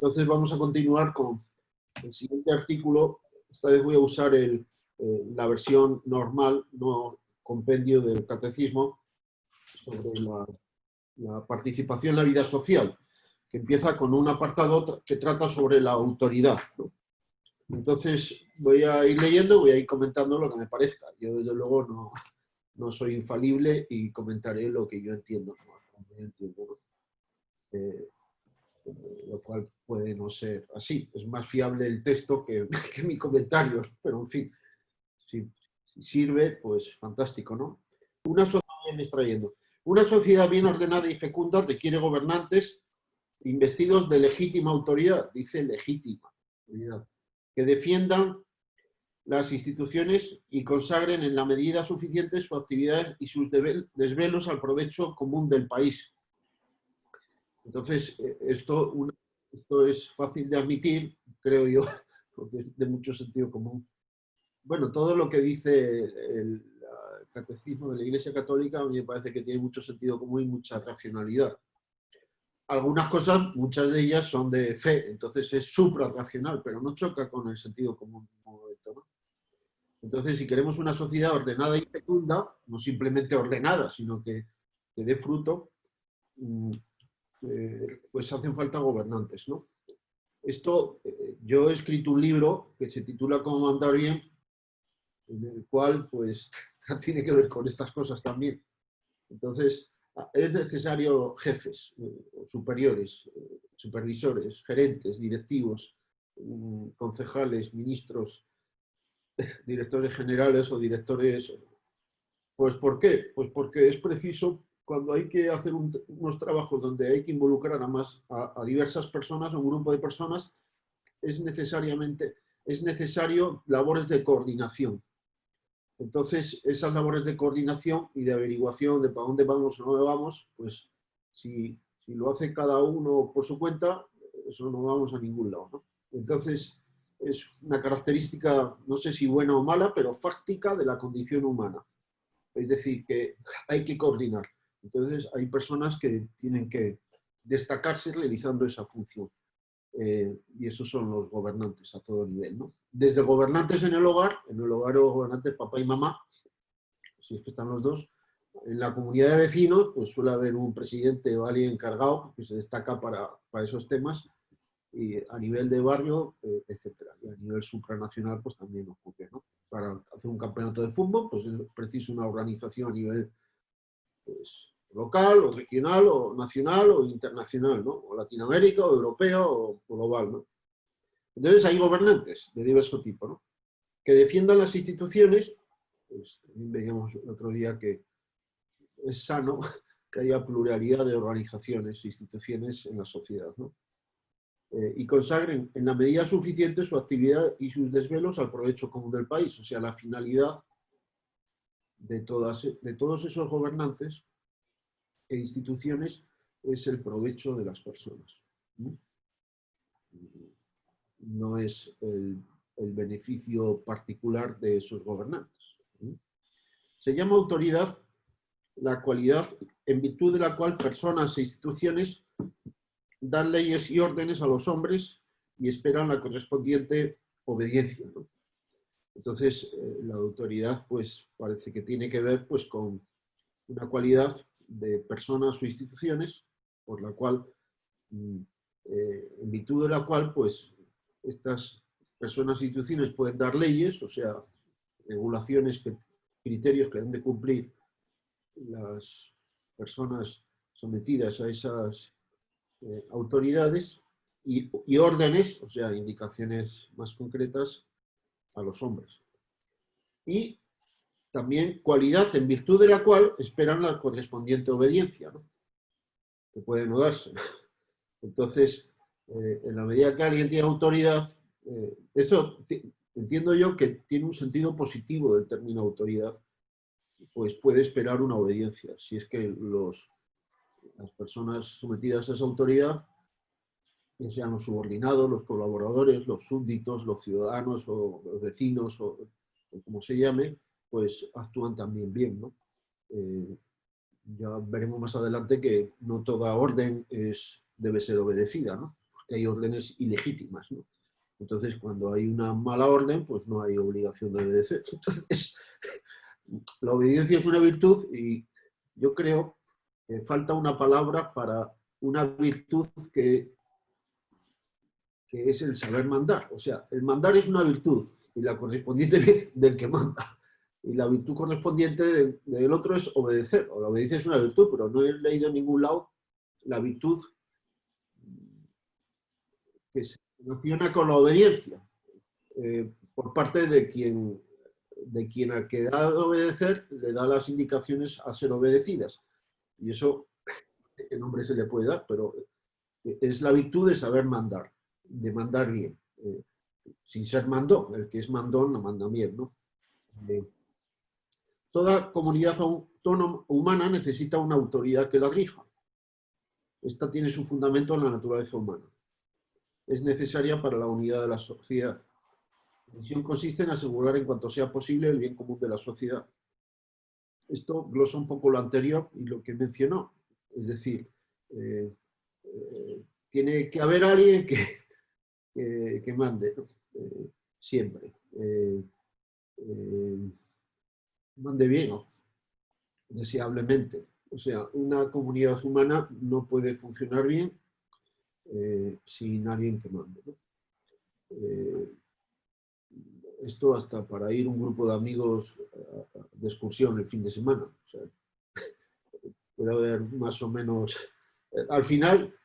Entonces vamos a continuar con el siguiente artículo. Esta vez voy a usar la versión normal, no compendio del catecismo, sobre la participación en la vida social, que empieza con un apartado que trata sobre la autoridad, ¿no? Entonces voy a ir leyendo, voy a ir comentando lo que me parezca. Yo desde luego no soy infalible y comentaré lo que yo entiendo, ¿no? Como yo entiendo, ¿no? Lo cual puede no ser así. Es más fiable el texto que mi comentario, pero en fin, si sirve, pues fantástico, ¿no? Una sociedad bien ordenada y fecunda requiere gobernantes investidos de legítima autoridad, dice legítima autoridad, que defiendan las instituciones y consagren en la medida suficiente su actividad y sus desvelos al provecho común del país. Entonces, esto es fácil de admitir, creo yo, de mucho sentido común. Bueno, todo lo que dice el catecismo de la Iglesia Católica a mí me parece que tiene mucho sentido común y mucha racionalidad. Algunas cosas, muchas de ellas son de fe, entonces es suprarracional, pero no choca con el sentido común. ¿No? Entonces, si queremos una sociedad ordenada y fecunda, no simplemente ordenada, sino que dé fruto, pues hacen falta gobernantes, ¿no? Esto, yo he escrito un libro que se titula Cómo mandar bien, en el cual, pues, tiene que ver con estas cosas también. Entonces, es necesario jefes, superiores, supervisores, gerentes, directivos, concejales, ministros, directores generales o directores. Pues, ¿por qué? Pues porque es preciso, cuando hay que hacer unos trabajos donde hay que involucrar a diversas personas, a un grupo de personas, es necesario labores de coordinación. Entonces, esas labores de coordinación y de averiguación de para dónde vamos o no vamos, pues si lo hace cada uno por su cuenta, eso no vamos a ningún lado, ¿no? Entonces, es una característica, no sé si buena o mala, pero fáctica de la condición humana. Es decir, que hay que coordinar. Entonces, hay personas que tienen que destacarse realizando esa función. Y esos son los gobernantes a todo nivel, ¿no? Desde gobernantes en el hogar o gobernantes papá y mamá, si es que están los dos. En la comunidad de vecinos, pues suele haber un presidente o alguien encargado que se destaca para esos temas, y a nivel de barrio, etcétera. Y a nivel supranacional, pues también ocurre, ¿no? Para hacer un campeonato de fútbol, pues es preciso una organización a nivel, pues, local, o regional, o nacional, o internacional, ¿no? O Latinoamérica, o europeo, o global, ¿no? Entonces hay gobernantes de diverso tipo, ¿no? Que defiendan las instituciones. Pues también veíamos el otro día que es sano que haya pluralidad de organizaciones, instituciones en la sociedad, ¿no? Y consagren en la medida suficiente su actividad y sus desvelos al provecho común del país. O sea, la finalidad de todos esos gobernantes e instituciones es el provecho de las personas. No es el beneficio particular de esos gobernantes. Se llama autoridad la cualidad en virtud de la cual personas e instituciones dan leyes y órdenes a los hombres y esperan la correspondiente obediencia, ¿no? Entonces, la autoridad, pues, parece que tiene que ver, pues, con una cualidad de personas o instituciones por la cual, en virtud de la cual, pues, estas personas e instituciones pueden dar leyes, o sea, regulaciones, criterios que deben de cumplir las personas sometidas a esas autoridades, y órdenes, o sea, indicaciones más concretas a los hombres. Y también cualidad en virtud de la cual esperan la correspondiente obediencia, ¿no? Que puede no darse. Entonces, en la medida que alguien tiene autoridad, esto entiendo yo que tiene un sentido positivo del término autoridad, pues puede esperar una obediencia. Si es que las personas sometidas a esa autoridad, ya sean los subordinados, los colaboradores, los súbditos, los ciudadanos o los vecinos, o como se llame, pues actúan también bien, ¿no? Ya veremos más adelante que no toda orden debe ser obedecida, ¿no? que hay órdenes ilegítimas, ¿no? Entonces, cuando hay una mala orden, pues no hay obligación de obedecer. Entonces, la obediencia es una virtud y yo creo que falta una palabra para una virtud que es el saber mandar. O sea, el mandar es una virtud y la correspondiente del que manda. Y la virtud correspondiente del otro es obedecer. O la obediencia es una virtud, pero no he leído en ningún lado la virtud que se relaciona con la obediencia por parte de quien al que da de obedecer le da las indicaciones a ser obedecidas. Y eso, ¿qué nombre se le puede dar? Pero es la virtud de saber mandar, de mandar bien. Sin ser mandón, el que es mandón no manda bien, ¿no? Toda comunidad autónoma humana necesita una autoridad que la rija. Esta tiene su fundamento en la naturaleza humana. Es necesaria para la unidad de la sociedad. La misión consiste en asegurar en cuanto sea posible el bien común de la sociedad. Esto glosa un poco lo anterior y lo que mencionó. Es decir, tiene que haber alguien que mande, ¿no? Siempre. Mande bien, ¿no? Deseablemente. O sea, una comunidad humana no puede funcionar bien sin alguien que mande, ¿no? Esto hasta para ir un grupo de amigos de excursión el fin de semana. O sea, puede haber más o menos... Al final,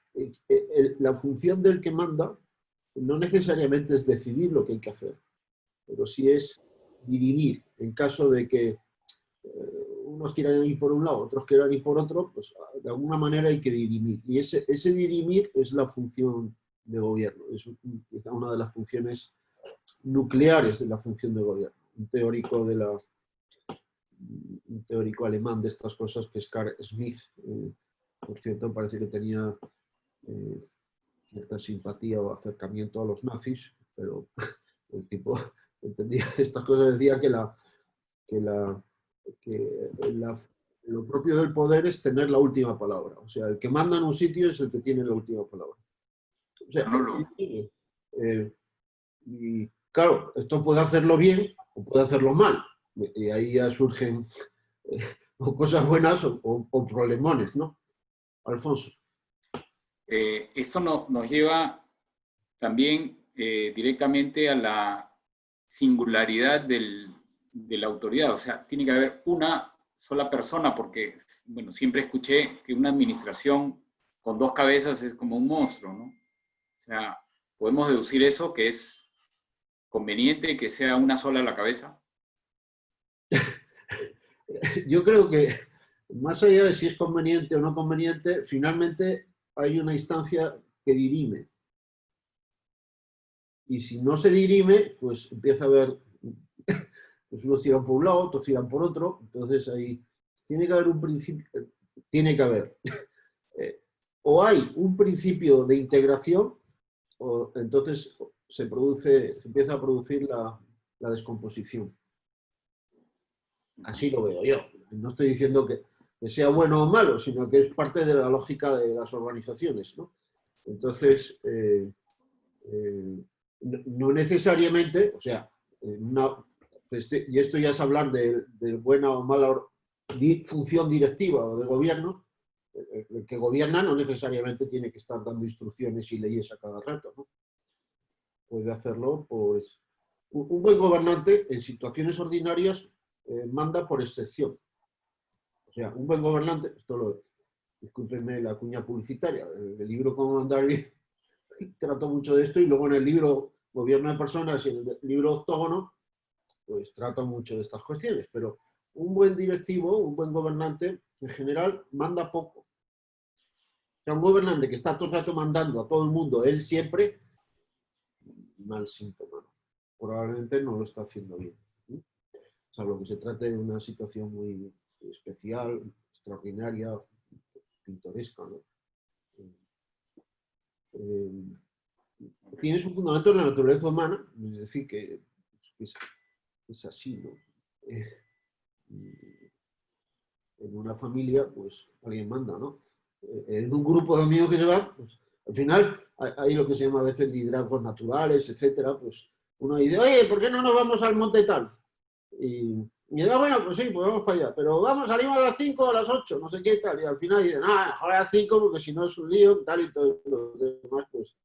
la función del que manda no necesariamente es decidir lo que hay que hacer, pero sí es dirimir. En caso de que unos quieran ir por un lado, otros quieran ir por otro, pues de alguna manera hay que dirimir. Y ese dirimir es la función de gobierno. Es quizá una de las funciones nucleares de la función de gobierno. Un teórico alemán de estas cosas, que es Carl Smith, por cierto, parece que tenía cierta simpatía o acercamiento a los nazis, pero el tipo entendía estas cosas, decía que lo propio del poder es tener la última palabra. O sea, el que manda en un sitio es el que tiene la última palabra. O sea, y claro, esto puede hacerlo bien o puede hacerlo mal. Y ahí ya surgen o cosas buenas o problemones, ¿no? Alfonso. Esto nos lleva también directamente a la singularidad de la autoridad. O sea, tiene que haber una sola persona, porque, bueno, siempre escuché que una administración con dos cabezas es como un monstruo, ¿no? O sea, podemos deducir eso, que es conveniente que sea una sola la cabeza. Yo creo que más allá de si es conveniente o no conveniente, finalmente hay una instancia que dirime. Y si no se dirime, pues empieza a haber, pues unos tiran por un lado, otros tiran por otro, entonces ahí tiene que haber un principio, tiene que haber. O hay un principio de integración, o entonces se empieza a producir la descomposición. Así lo veo yo. No estoy diciendo que sea bueno o malo, sino que es parte de la lógica de las organizaciones, ¿no? Entonces, no necesariamente, o sea, y esto ya es hablar de buena o mala función directiva o de gobierno. El que gobierna no necesariamente tiene que estar dando instrucciones y leyes a cada rato, ¿no? Puede hacerlo, pues, un buen gobernante en situaciones ordinarias manda por excepción. O sea, un buen gobernante, discúlpenme la cuña publicitaria, el libro Cómo mandar bien trato mucho de esto, y luego en el libro Gobierno de Personas y en el libro Octógono, pues trato mucho de estas cuestiones, pero un buen directivo, un buen gobernante, en general, manda poco. O sea, un gobernante que está todo el rato mandando a todo el mundo, él siempre, mal síntoma, ¿no? Probablemente no lo está haciendo bien. ¿Sí? Salvo que se trate de una situación muy especial, extraordinaria, pintoresca, ¿no? Tiene su fundamento en la naturaleza humana, es decir, que es así, ¿no? En una familia, pues alguien manda, ¿no? En un grupo de amigos que se van, pues Al final, hay lo que se llama a veces liderazgos naturales, etcétera, pues uno dice, oye, ¿por qué no nos vamos al monte tal? Y dice, bueno, pues sí, pues vamos para allá, pero vamos, salimos a las 5 o a las 8, no sé qué tal, y al final dicen, mejor a las 5 porque si no es un lío, tal y todo lo demás, pues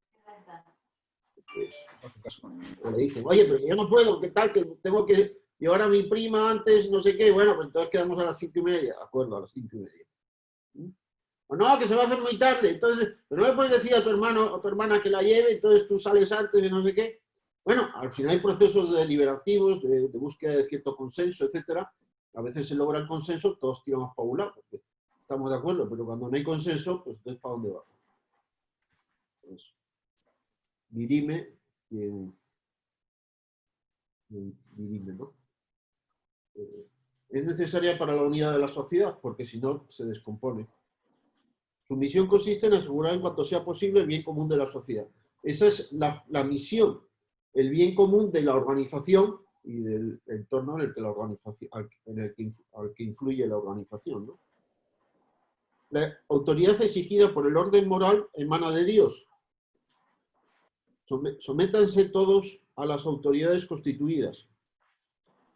no hace caso. O le dicen, oye, pero yo no puedo, ¿qué tal? Que tengo que llevar a mi prima antes, no sé qué, bueno, pues entonces quedamos a las 5:30, de acuerdo, a las 5:30. O no, que se va a hacer muy tarde, entonces, pero no le puedes decir a tu hermano o tu hermana que la lleve, entonces tú sales antes y no sé qué. Bueno, al final hay procesos deliberativos, de búsqueda de cierto consenso, etcétera. A veces se logra el consenso, todos tiramos para un lado, porque estamos de acuerdo, pero cuando no hay consenso, pues entonces ¿para dónde va? Pues, dirime dirime, ¿no? Es necesaria para la unidad de la sociedad, porque si no, se descompone. Su misión consiste en asegurar en cuanto sea posible el bien común de la sociedad. Esa es la misión, el bien común de la organización y del entorno en el que la organización, al que influye la organización, ¿no? La autoridad exigida por el orden moral emana de Dios. Sométanse todos a las autoridades constituidas,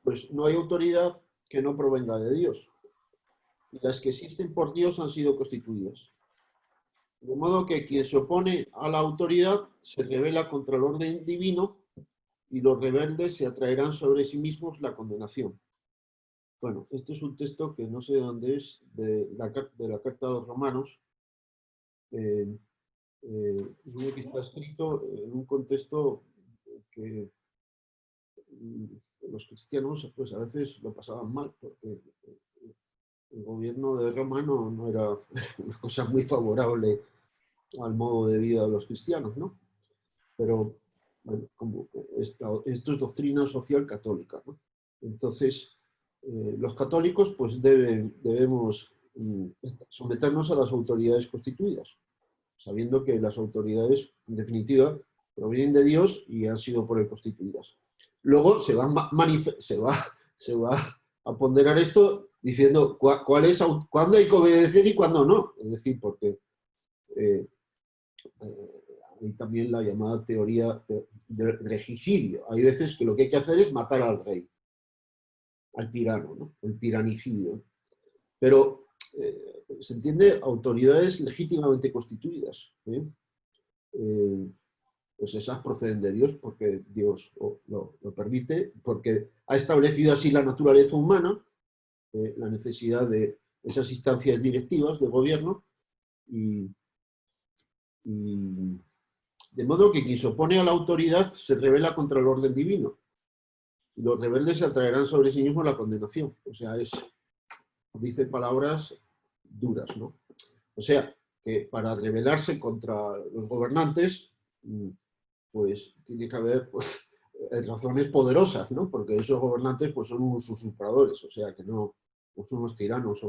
pues no hay autoridad que no provenga de Dios. Y las que existen por Dios han sido constituidas. De modo que quien se opone a la autoridad se rebela contra el orden divino y los rebeldes se atraerán sobre sí mismos la condenación. Bueno, este es un texto que no sé de dónde es, de la Carta a los Romanos, que está escrito en un contexto que los cristianos pues a veces lo pasaban mal, porque el gobierno de Roma no era una cosa muy favorable al modo de vida de los cristianos, ¿no? Pero bueno, como esto es doctrina social católica, ¿no? Entonces, los católicos pues debemos someternos a las autoridades constituidas, sabiendo que las autoridades, en definitiva, provienen de Dios y han sido por él constituidas. Luego se va a ponderar esto diciendo cuándo hay que obedecer y cuándo no. Es decir, porque hay también la llamada teoría del regicidio. Hay veces que lo que hay que hacer es matar al rey, al tirano, ¿no? El tiranicidio. Pero se entiende autoridades legítimamente constituidas. Pues esas proceden de Dios porque Dios lo permite, porque ha establecido así la naturaleza humana, la necesidad de esas instancias directivas de gobierno y de modo que quien se opone a la autoridad se rebela contra el orden divino. Y los rebeldes se atraerán sobre sí mismos la condenación. O sea, dice palabras duras, ¿no? O sea, que para rebelarse contra los gobernantes, pues tiene que haber pues, razones poderosas, ¿no? Porque esos gobernantes pues, son unos usurpadores, o sea, que no son unos tiranos.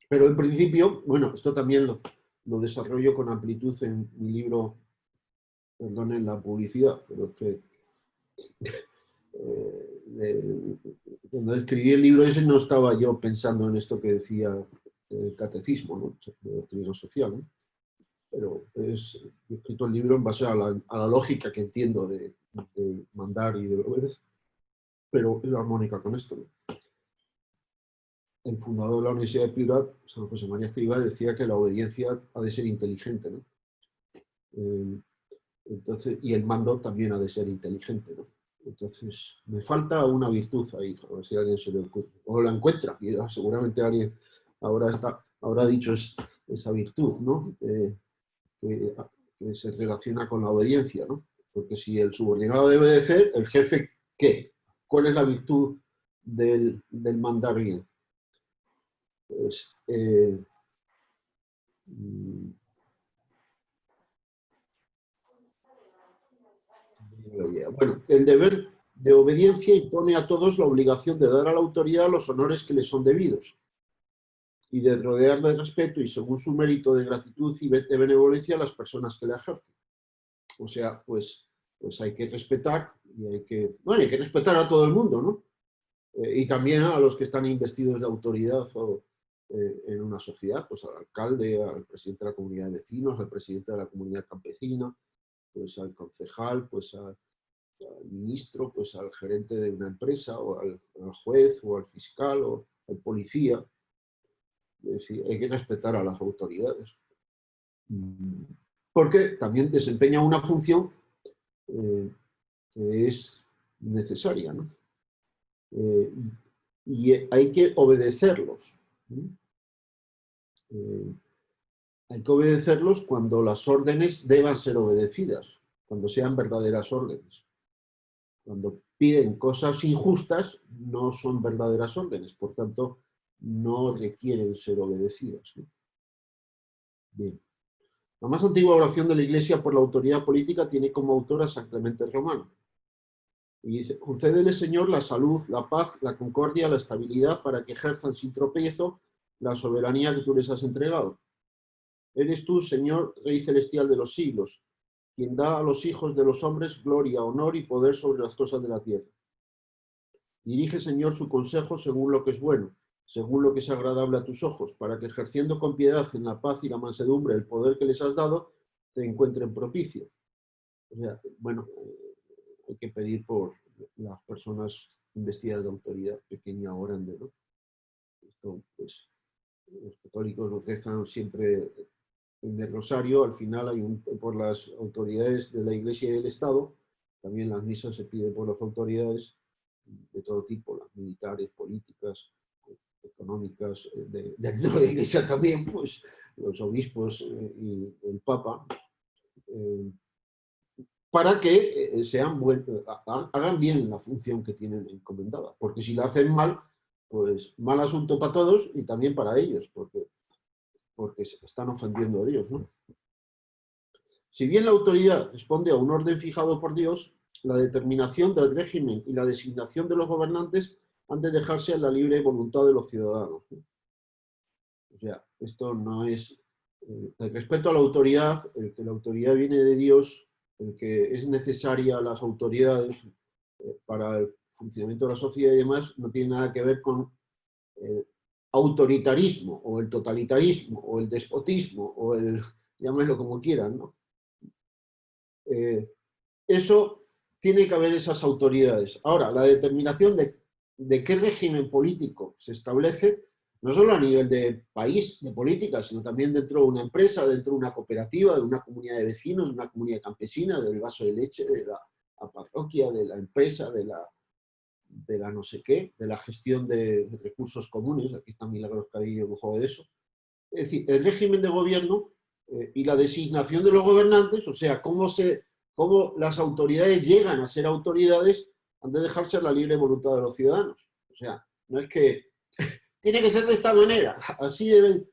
Pero en principio, bueno, esto también lo desarrollo con amplitud en mi libro, perdonen la publicidad, pero es que cuando escribí el libro ese no estaba yo pensando en esto que decía el catecismo, ¿no? De doctrina social, ¿no? Pero he escrito el libro en base a la lógica que entiendo de mandar y de obedecer, pero es armónica con esto, ¿no? El fundador de la Universidad de Piura, San José María Escrivá, decía que la obediencia ha de ser inteligente, ¿no? Entonces, y el mando también ha de ser inteligente, ¿no? Entonces, me falta una virtud ahí, a ver si a alguien se le ocurre. O la encuentra, y seguramente alguien habrá dicho esa virtud, ¿no? Que se relaciona con la obediencia, ¿no? Porque si el subordinado debe obedecer, ¿el jefe qué? ¿Cuál es la virtud del mandar bien? Pues, bueno, el deber de obediencia impone a todos la obligación de dar a la autoridad los honores que le son debidos y de rodear de respeto y según su mérito de gratitud y de benevolencia a las personas que la ejercen. O sea, pues hay que respetar y hay que respetar a todo el mundo, ¿no? Y también a los que están investidos de autoridad en una sociedad, pues al alcalde, al presidente de la comunidad de vecinos, al presidente de la comunidad campesina, pues al concejal, pues al ministro, pues al gerente de una empresa, o al juez, o al fiscal, o al policía. Es decir, hay que respetar a las autoridades. Porque también desempeña una función que es necesaria, ¿no? Y hay que obedecerlos. Hay que obedecerlos cuando las órdenes deban ser obedecidas, cuando sean verdaderas órdenes. Cuando piden cosas injustas, no son verdaderas órdenes, por tanto, no requieren ser obedecidas, ¿no? Bien. La más antigua oración de la Iglesia por la autoridad política tiene como autor a San Clemente Romano. Y dice: concédele, Señor, la salud, la paz, la concordia, la estabilidad, para que ejerzan sin tropiezo la soberanía que tú les has entregado. Eres tú, Señor, Rey celestial de los siglos, quien da a los hijos de los hombres gloria, honor y poder sobre las cosas de la tierra. Dirige, Señor, su consejo según lo que es bueno, según lo que es agradable a tus ojos, para que, ejerciendo con piedad en la paz y la mansedumbre el poder que les has dado, te encuentren propicio. O sea, bueno, hay que pedir por las personas investidas de autoridad, pequeña o grande, ¿no? Esto, pues, los católicos lo rezan siempre en el rosario. Al final hay por las autoridades de la Iglesia y del Estado. También las misas se piden por las autoridades de todo tipo, las militares, políticas, económicas, dentro de la Iglesia también, pues los obispos y el Papa, para que hagan bien la función que tienen encomendada. Porque si la hacen mal, pues mal asunto para todos y también para ellos, porque se están ofendiendo a Dios, ¿no? Si bien la autoridad responde a un orden fijado por Dios, la determinación del régimen y la designación de los gobernantes han de dejarse a la libre voluntad de los ciudadanos. O sea, esto no es el respeto a la autoridad, el que la autoridad viene de Dios, el que es necesaria a las autoridades para el funcionamiento de la sociedad y demás, no tiene nada que ver con el autoritarismo o el totalitarismo o el despotismo o el, llámenlo como quieran, ¿no? Eso tiene que haber esas autoridades. Ahora, la determinación de qué régimen político se establece, no solo a nivel de país, de política, sino también dentro de una empresa, dentro de una cooperativa, de una comunidad de vecinos, de una comunidad campesina, del vaso de leche, de la parroquia, de la empresa, de la no sé qué, de la gestión de recursos comunes. Aquí está Milagros Cadillo, un juego de eso. Es decir, el régimen de gobierno y la designación de los gobernantes, o sea, cómo las autoridades llegan a ser autoridades, han de dejarse a la libre voluntad de los ciudadanos. O sea, no es que tiene que ser de esta manera, así deben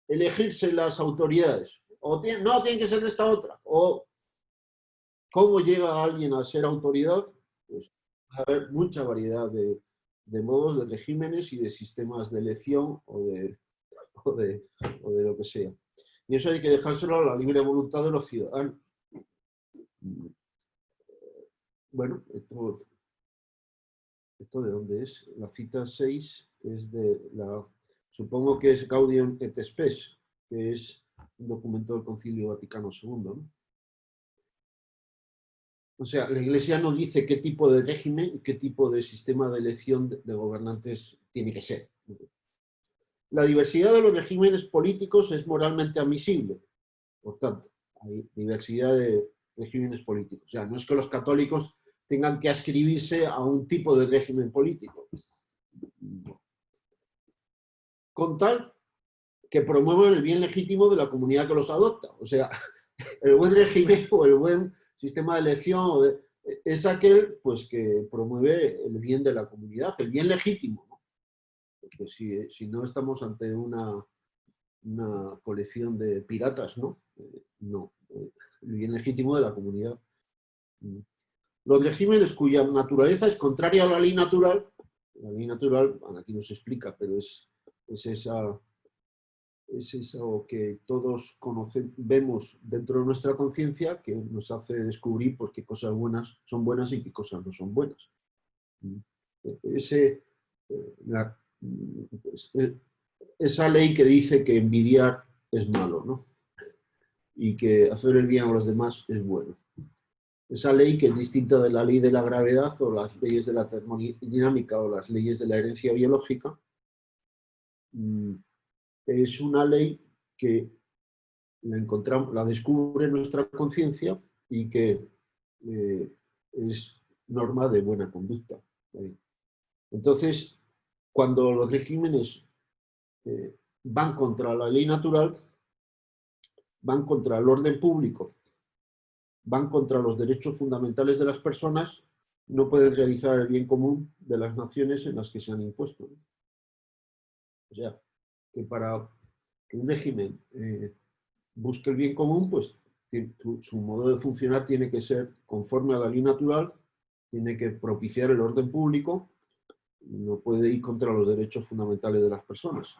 elegirse las autoridades, o no, tiene que ser de esta otra, o cómo llega alguien a ser autoridad. Pues va a haber mucha variedad de modos, de regímenes y de sistemas de elección o de lo que sea. Y eso hay que dejárselo a la libre voluntad de los ciudadanos. Bueno, ¿esto de dónde es? La cita 6 es supongo que es Gaudium et Spes, que es un documento del Concilio Vaticano II, ¿no? O sea, la Iglesia no dice qué tipo de régimen, qué tipo de sistema de elección de gobernantes tiene que ser. La diversidad de los regímenes políticos es moralmente admisible. Por tanto, hay diversidad de regímenes políticos. O sea, no es que los católicos tengan que adscribirse a un tipo de régimen político. Con tal que promuevan el bien legítimo de la comunidad que los adopta. O sea, el buen régimen o el buen sistema de elección es aquel, pues, que promueve el bien de la comunidad, el bien legítimo, ¿no? Porque si no estamos ante una colección de piratas, ¿no? No, el bien legítimo de la comunidad. Los regímenes cuya naturaleza es contraria a la ley natural, aquí no se explica, pero es eso que todos vemos dentro de nuestra conciencia, que nos hace descubrir pues, qué cosas buenas son buenas y qué cosas no son buenas. esa ley que dice que envidiar es malo, ¿no? Y que hacer el bien a los demás es bueno. Esa ley, que es distinta de la ley de la gravedad o las leyes de la termodinámica o las leyes de la herencia biológica, es una ley que la descubre nuestra conciencia y que es norma de buena conducta. Entonces, cuando los regímenes van contra la ley natural, van contra el orden público, van contra los derechos fundamentales de las personas, no pueden realizar el bien común de las naciones en las que se han impuesto. O sea, que para que un régimen busque el bien común, pues su modo de funcionar tiene que ser conforme a la ley natural, tiene que propiciar el orden público, no puede ir contra los derechos fundamentales de las personas.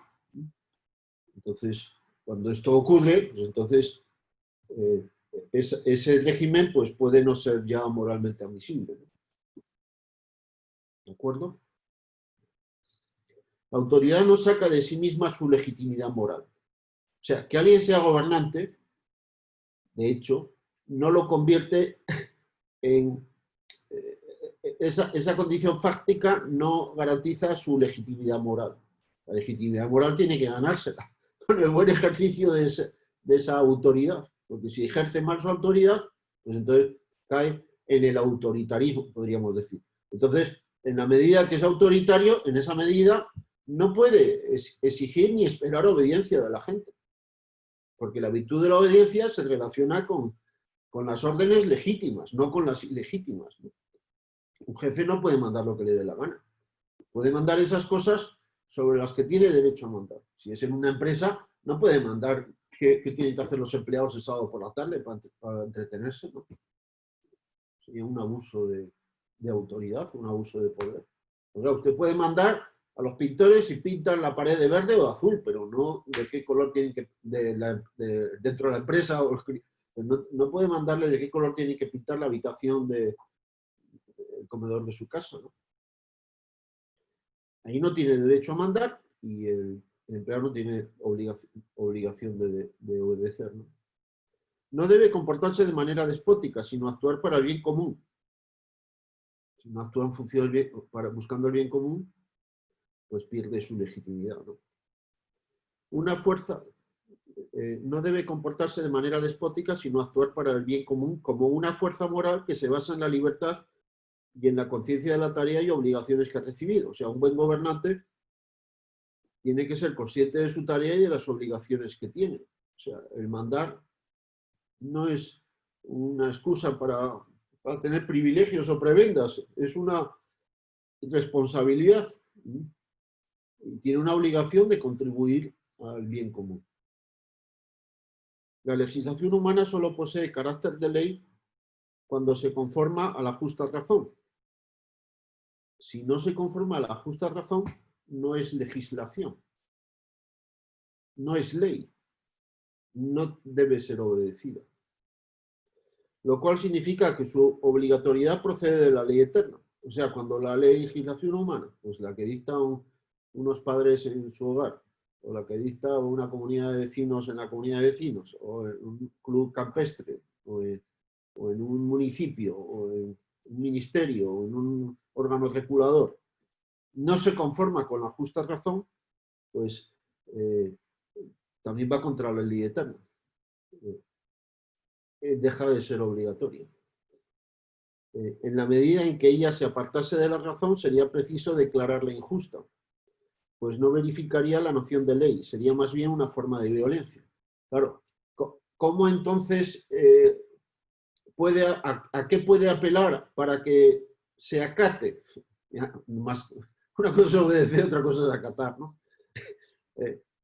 Entonces, cuando esto ocurre, pues entonces ese régimen pues, puede no ser ya moralmente admisible. ¿De acuerdo? La autoridad no saca de sí misma su legitimidad moral. O sea, que alguien sea gobernante, de hecho, no lo convierte en... esa condición fáctica no garantiza su legitimidad moral. La legitimidad moral tiene que ganársela con el buen ejercicio de esa autoridad. Porque si ejerce mal su autoridad, pues entonces cae en el autoritarismo, podríamos decir. Entonces, en la medida que es autoritario, en esa medida no puede exigir ni esperar obediencia de la gente. Porque la virtud de la obediencia se relaciona con las órdenes legítimas, no con las ilegítimas. Un jefe no puede mandar lo que le dé la gana. Puede mandar esas cosas sobre las que tiene derecho a mandar. Si es en una empresa, no puede mandar qué tienen que hacer los empleados el sábado por la tarde para entretenerse, ¿no? Sería un abuso de autoridad, un abuso de poder. O sea, usted puede mandar a los pintores si pintan la pared de verde o de azul, pero no de qué color tienen que, dentro de la empresa, no puede mandarle de qué color tiene que pintar la habitación del comedor de su casa, ¿no? Ahí no tiene derecho a mandar y el empleado no tiene obligación de obedecer, ¿no? No debe comportarse de manera despótica, sino actuar para el bien común. Si no actúa en función del bien, buscando el bien común, pues pierde su legitimidad, ¿no? Una fuerza no debe comportarse de manera despótica, sino actuar para el bien común como una fuerza moral que se basa en la libertad y en la conciencia de la tarea y obligaciones que ha recibido. O sea, un buen gobernante tiene que ser consciente de su tarea y de las obligaciones que tiene. O sea, el mandar no es una excusa para tener privilegios o prebendas, es una responsabilidad y tiene una obligación de contribuir al bien común. La legislación humana solo posee carácter de ley cuando se conforma a la justa razón. Si no se conforma a la justa razón, no es legislación, no es ley, no debe ser obedecida. Lo cual significa que su obligatoriedad procede de la ley eterna. O sea, cuando la legislación humana, pues la que dictan unos padres en su hogar, o la que dicta una comunidad de vecinos en la comunidad de vecinos, o en un club campestre, o en un municipio, o en un ministerio, o en un órgano regulador, no se conforma con la justa razón, pues también va contra la ley eterna. Deja de ser obligatoria. En la medida en que ella se apartase de la razón, sería preciso declararla injusta, pues no verificaría la noción de ley, sería más bien una forma de violencia. Claro, ¿cómo entonces a qué puede apelar para que se acate? Una cosa es obedecer, otra cosa es acatar, ¿no?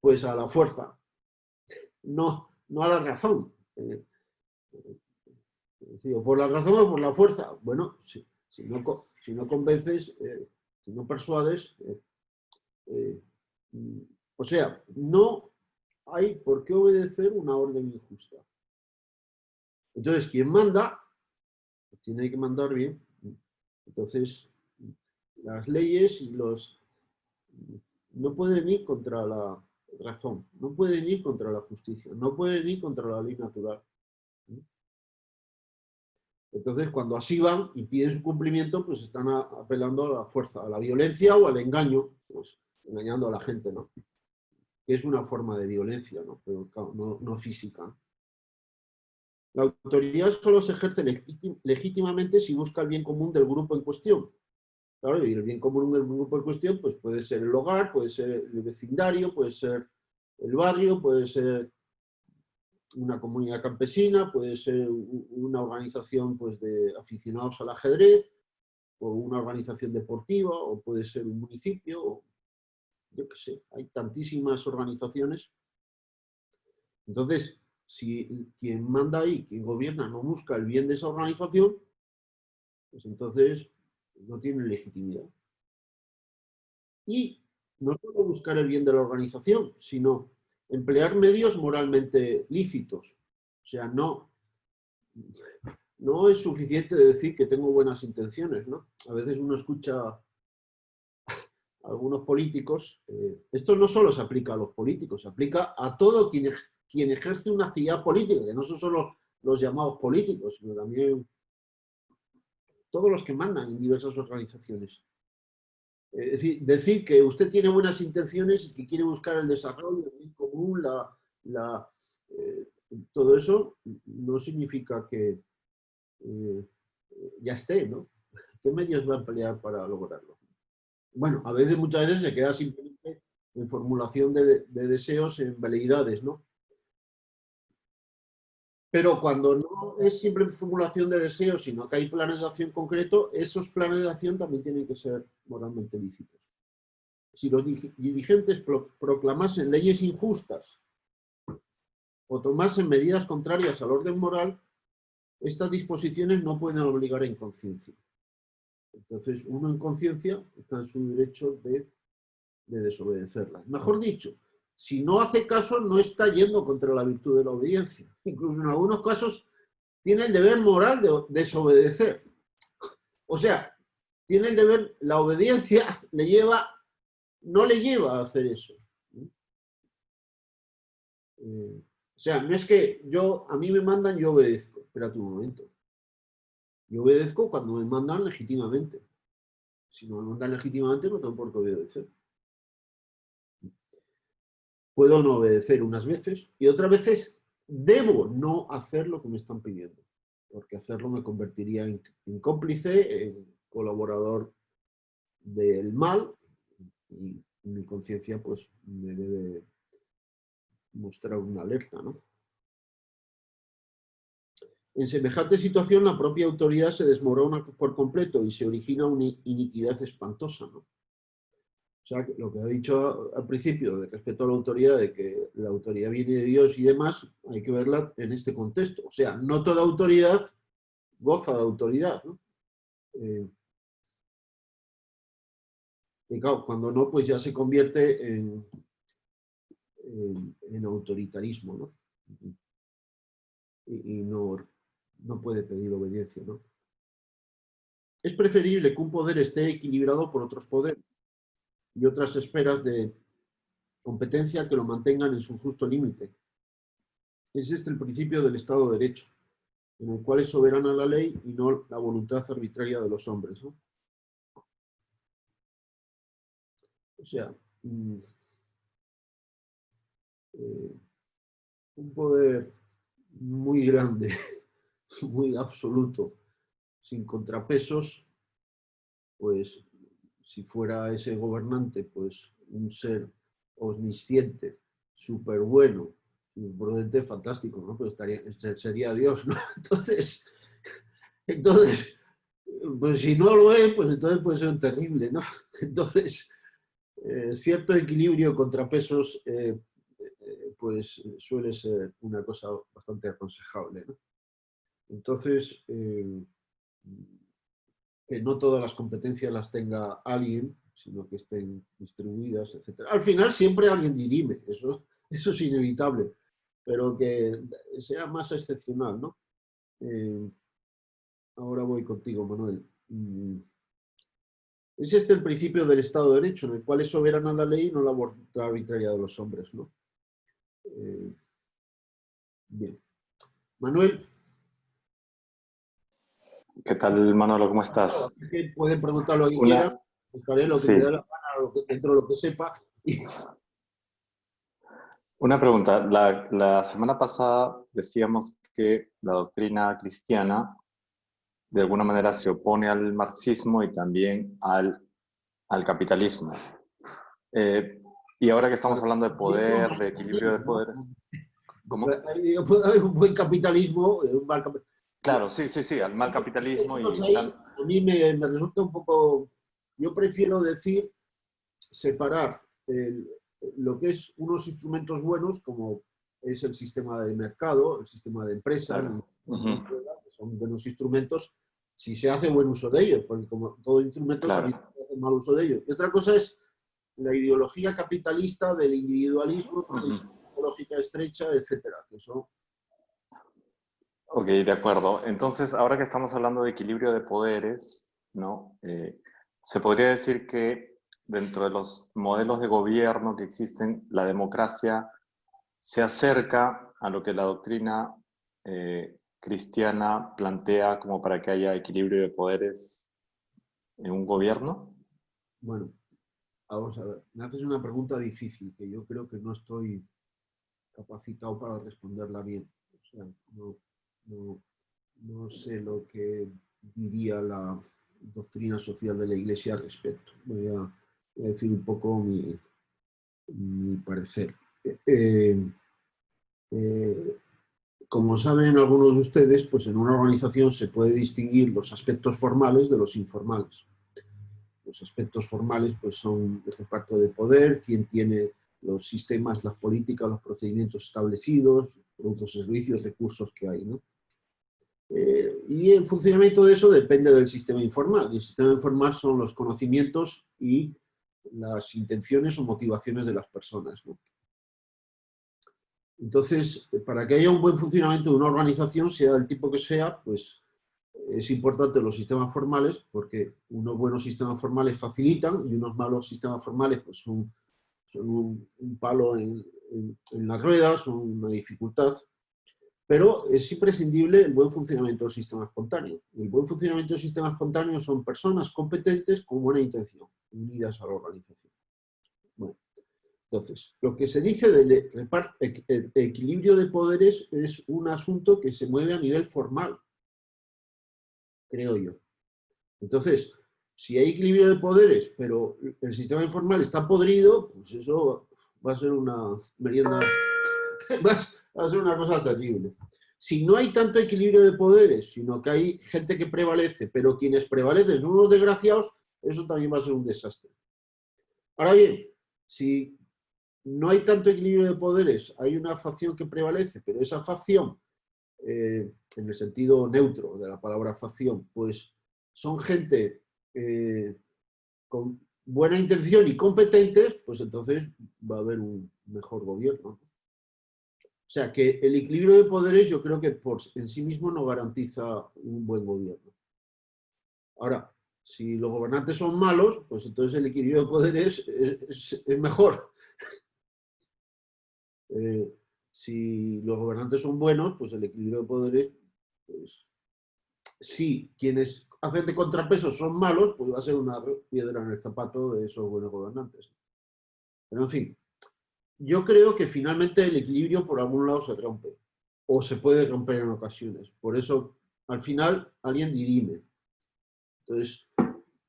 Pues a la fuerza, no a la razón. O por la razón o por la fuerza. Bueno, si no convences, si no persuades, o sea, no hay por qué obedecer una orden injusta. Entonces, quien manda, tiene que mandar bien. Entonces, las leyes y no pueden ir contra la razón, no pueden ir contra la justicia, no pueden ir contra la ley natural. Entonces, cuando así van y piden su cumplimiento, pues están apelando a la fuerza, a la violencia o al engaño, pues engañando a la gente, ¿no? Que es una forma de violencia, ¿no? Pero no física. La autoridad solo se ejerce legítimamente si busca el bien común del grupo en cuestión. Claro, y el bien común del grupo en cuestión pues puede ser el hogar, puede ser el vecindario, puede ser el barrio, puede ser una comunidad campesina, puede ser una organización pues, de aficionados al ajedrez, o una organización deportiva, o puede ser un municipio, o yo qué sé, hay tantísimas organizaciones. Entonces, si quien manda ahí, quien gobierna, no busca el bien de esa organización, pues entonces no tiene legitimidad. Y no solo buscar el bien de la organización, sino emplear medios moralmente lícitos. O sea, no es suficiente decir que tengo buenas intenciones, ¿no? A veces uno escucha a algunos políticos, esto no solo se aplica a los políticos, se aplica a todo quien ejerce una actividad política, que no son solo los llamados políticos, sino también todos los que mandan en diversas organizaciones. Es decir que usted tiene buenas intenciones y que quiere buscar el desarrollo, el bien común, todo eso no significa que ya esté, ¿no? ¿Qué medios va a emplear para lograrlo? Bueno, muchas veces se queda simplemente en formulación de deseos, en veleidades, ¿no? Pero cuando no es siempre formulación de deseos, sino que hay planes de acción concretos, esos planes de acción también tienen que ser moralmente lícitos. Si los dirigentes proclamasen leyes injustas o tomasen medidas contrarias al orden moral, estas disposiciones no pueden obligar a inconsciencia. Entonces, uno en conciencia está en su derecho de desobedecerlas. Mejor dicho, si no hace caso, no está yendo contra la virtud de la obediencia. Incluso en algunos casos tiene el deber moral de desobedecer. O sea, tiene el deber, la obediencia no le lleva a hacer eso. O sea, no es que a mí me mandan, yo obedezco. Espérate un momento. Yo obedezco cuando me mandan legítimamente. Si no me mandan legítimamente, no tengo por qué obedecer. Puedo no obedecer unas veces y otras veces debo no hacer lo que me están pidiendo, porque hacerlo me convertiría en cómplice, en colaborador del mal, y mi conciencia pues me debe mostrar una alerta, ¿no? En semejante situación la propia autoridad se desmorona por completo y se origina una iniquidad espantosa, ¿no? O sea, lo que ha dicho al principio de respecto a la autoridad, de que la autoridad viene de Dios y demás, hay que verla en este contexto. O sea, no toda autoridad goza de autoridad, ¿no? Y claro, cuando no, pues ya se convierte en autoritarismo, ¿no? Y no puede pedir obediencia, ¿no? Es preferible que un poder esté equilibrado por otros poderes y otras esferas de competencia que lo mantengan en su justo límite. Es este el principio del Estado de Derecho, en el cual es soberana la ley y no la voluntad arbitraria de los hombres, ¿no? O sea, un poder muy grande, muy absoluto, sin contrapesos, pues si fuera ese gobernante, pues un ser omnisciente, súper bueno, prudente, fantástico, ¿no? Pues sería Dios, ¿no? Entonces, pues si no lo es, pues entonces puede ser terrible, ¿no? Entonces, cierto equilibrio, contrapesos, pues suele ser una cosa bastante aconsejable, ¿no? Entonces, que no todas las competencias las tenga alguien, sino que estén distribuidas, etc. Al final siempre alguien dirime, eso es inevitable, pero que sea más excepcional, ¿no? Ahora voy contigo, Manuel. Es este el principio del Estado de Derecho, en el cual es soberana la ley y no la arbitrariedad de los hombres, ¿no? Bien. Manuel. ¿Qué tal, Manolo? ¿Cómo estás? Pueden preguntar lo que quieran, buscaré lo que Sí, me dé la gana, dentro de lo que sepa. una pregunta. La semana pasada decíamos que la doctrina cristiana de alguna manera se opone al marxismo y también al capitalismo. Y ahora que estamos hablando de poder, de equilibrio de poderes, ¿cómo? Puede haber un buen capitalismo, un mal capitalismo. Claro, sí, al mal capitalismo y Ahí, tal. a mí me resulta un poco, yo prefiero decir, separar lo que es unos instrumentos buenos, como es el sistema de mercado, el sistema de empresas, Claro. que son buenos instrumentos, si se hace buen uso de ellos, porque como todo instrumento Claro. se hace mal uso de ellos. Y otra cosa es la ideología capitalista del individualismo, la ideológica estrecha, etcétera. Que eso... Ok, de acuerdo. Entonces, ahora que estamos hablando de equilibrio de poderes, ¿no? Se podría decir que dentro de los modelos de gobierno que existen, la democracia se acerca a lo que la doctrina cristiana plantea como para que haya equilibrio de poderes en un gobierno. Bueno, vamos a ver. Me haces una pregunta difícil que yo creo que no estoy capacitado para responderla bien. O sea, no sé lo que diría la doctrina social de la Iglesia al respecto. Voy a decir un poco mi parecer. Como saben algunos de ustedes, pues en una organización se puede distinguir los aspectos formales de los informales. Los aspectos formales pues son el reparto de poder, quién tiene los sistemas, las políticas, los procedimientos establecidos, productos, servicios, recursos que hay, ¿no? Y el funcionamiento de eso depende del sistema informal. Y el sistema informal son los conocimientos y las intenciones o motivaciones de las personas, ¿no? Entonces, para que haya un buen funcionamiento de una organización, sea del tipo que sea, pues es importante los sistemas formales, porque unos buenos sistemas formales facilitan y unos malos sistemas formales pues son un palo en las ruedas, son una dificultad. Pero es imprescindible el buen funcionamiento del sistema espontáneo. El buen funcionamiento del sistema espontáneo son personas competentes con buena intención, unidas a la organización. Bueno, entonces, lo que se dice del equilibrio de poderes es un asunto que se mueve a nivel formal, creo yo. Entonces, si hay equilibrio de poderes, pero el sistema informal está podrido, pues eso va a ser una merienda, va a ser una cosa terrible. Si no hay tanto equilibrio de poderes, sino que hay gente que prevalece, pero quienes prevalecen son unos desgraciados, eso también va a ser un desastre. Ahora bien, si no hay tanto equilibrio de poderes, hay una facción que prevalece, pero esa facción, en el sentido neutro de la palabra facción, pues son gente con buena intención y competentes, pues entonces va a haber un mejor gobierno. O sea que el equilibrio de poderes yo creo que en sí mismo no garantiza un buen gobierno. Ahora, si los gobernantes son malos, pues entonces el equilibrio de poderes es mejor. Si los gobernantes son buenos, pues el equilibrio de poderes, pues, si quienes hacen de contrapeso son malos, pues va a ser una piedra en el zapato de esos buenos gobernantes. Pero en fin, yo creo que finalmente el equilibrio por algún lado se rompe, o se puede romper en ocasiones. Por eso, al final, alguien dirime. Entonces,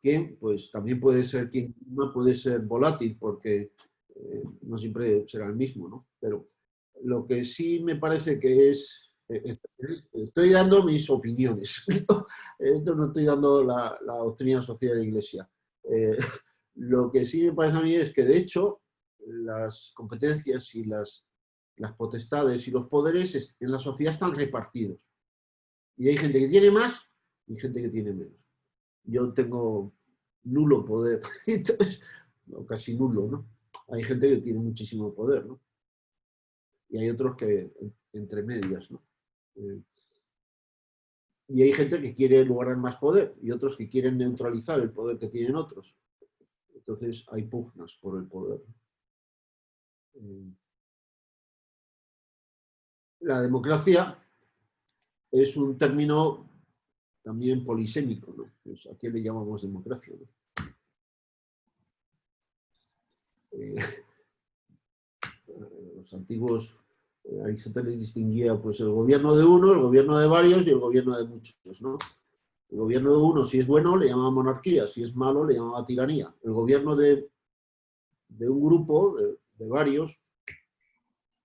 ¿quién? Pues también puede ser quien puede ser volátil, porque no siempre será el mismo, ¿no? Pero lo que sí me parece que estoy dando mis opiniones. Esto no estoy dando la doctrina social de la Iglesia. Lo que sí me parece a mí es que, de hecho, las competencias y las potestades y los poderes en la sociedad están repartidos. Y hay gente que tiene más y gente que tiene menos. Yo tengo nulo poder, entonces, o casi nulo, ¿no? Hay gente que tiene muchísimo poder, ¿no? Y hay otros que entre medias, ¿no? Y hay gente que quiere lograr más poder y otros que quieren neutralizar el poder que tienen otros. Entonces hay pugnas por el poder. La democracia es un término también polisémico, ¿no? Pues, ¿a qué le llamamos democracia, ¿no? Los antiguos Aristóteles distinguía pues, el gobierno de uno, el gobierno de varios y el gobierno de muchos, ¿no? El gobierno de uno, si es bueno, le llamaba monarquía, si es malo, le llamaba tiranía. El gobierno de un grupo, de varios,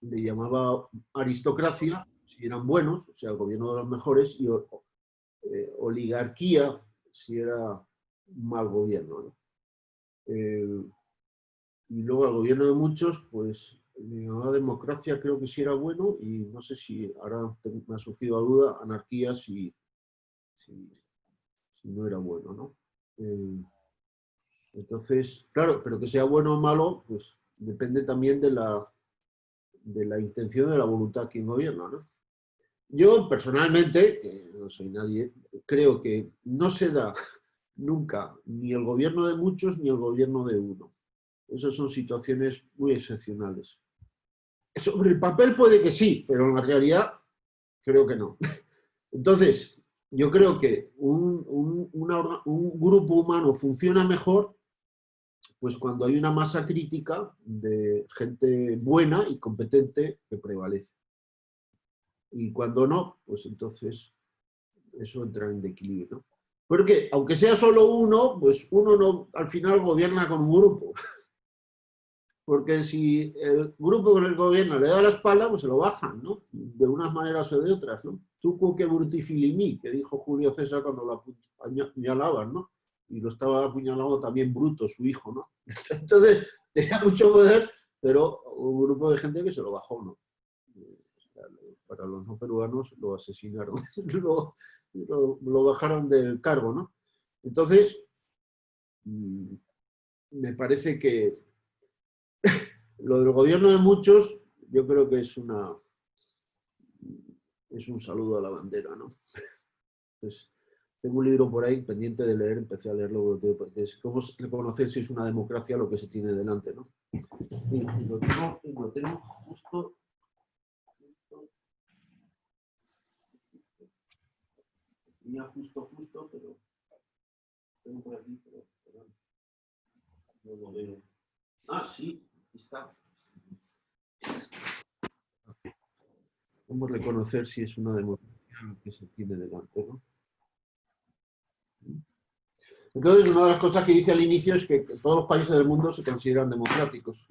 le llamaba aristocracia, si eran buenos, o sea, el gobierno de los mejores, y oligarquía, si era un mal gobierno, ¿no? Y luego el gobierno de muchos, pues le llamaba democracia, creo que sí era bueno, y no sé si ahora me ha surgido la duda, anarquía, si no era bueno, ¿no? Entonces, claro, pero que sea bueno o malo, pues depende también de la intención, de la voluntad de quien gobierna, ¿no? Yo personalmente, que no soy nadie, creo que no se da nunca ni el gobierno de muchos ni el gobierno de uno. Esas son situaciones muy excepcionales. Sobre el papel puede que sí, pero en la realidad creo que no. Entonces, yo creo que un grupo humano funciona mejor pues cuando hay una masa crítica de gente buena y competente que prevalece. Y cuando no, pues entonces eso entra en declive, ¿no? Porque aunque sea solo uno, pues uno no, al final gobierna con un grupo. Porque si el grupo con el gobierno le da la espalda, pues se lo bajan, ¿no? De unas maneras o de otras, ¿no? Tu que brutifilimi, que dijo Julio César cuando lo apuñalaban, ¿no? Y lo estaba apuñalando también Bruto, su hijo, ¿no? Entonces, tenía mucho poder, pero un grupo de gente que se lo bajó, ¿no? Para los no peruanos lo asesinaron, lo bajaron del cargo, ¿no? Entonces, me parece que lo del gobierno de muchos, yo creo que es un saludo a la bandera, ¿no? Pues, tengo un libro por ahí pendiente de leer, empecé a leerlo, porque es cómo reconocer si es una democracia lo que se tiene delante, ¿no? Y lo tengo justo. Tenía justo, pero tengo por aquí, pero no lo veo. Ah, sí, aquí está. ¿Cómo reconocer si es una democracia lo que se tiene delante, ¿no? Entonces, una de las cosas que dice al inicio es que todos los países del mundo se consideran democráticos.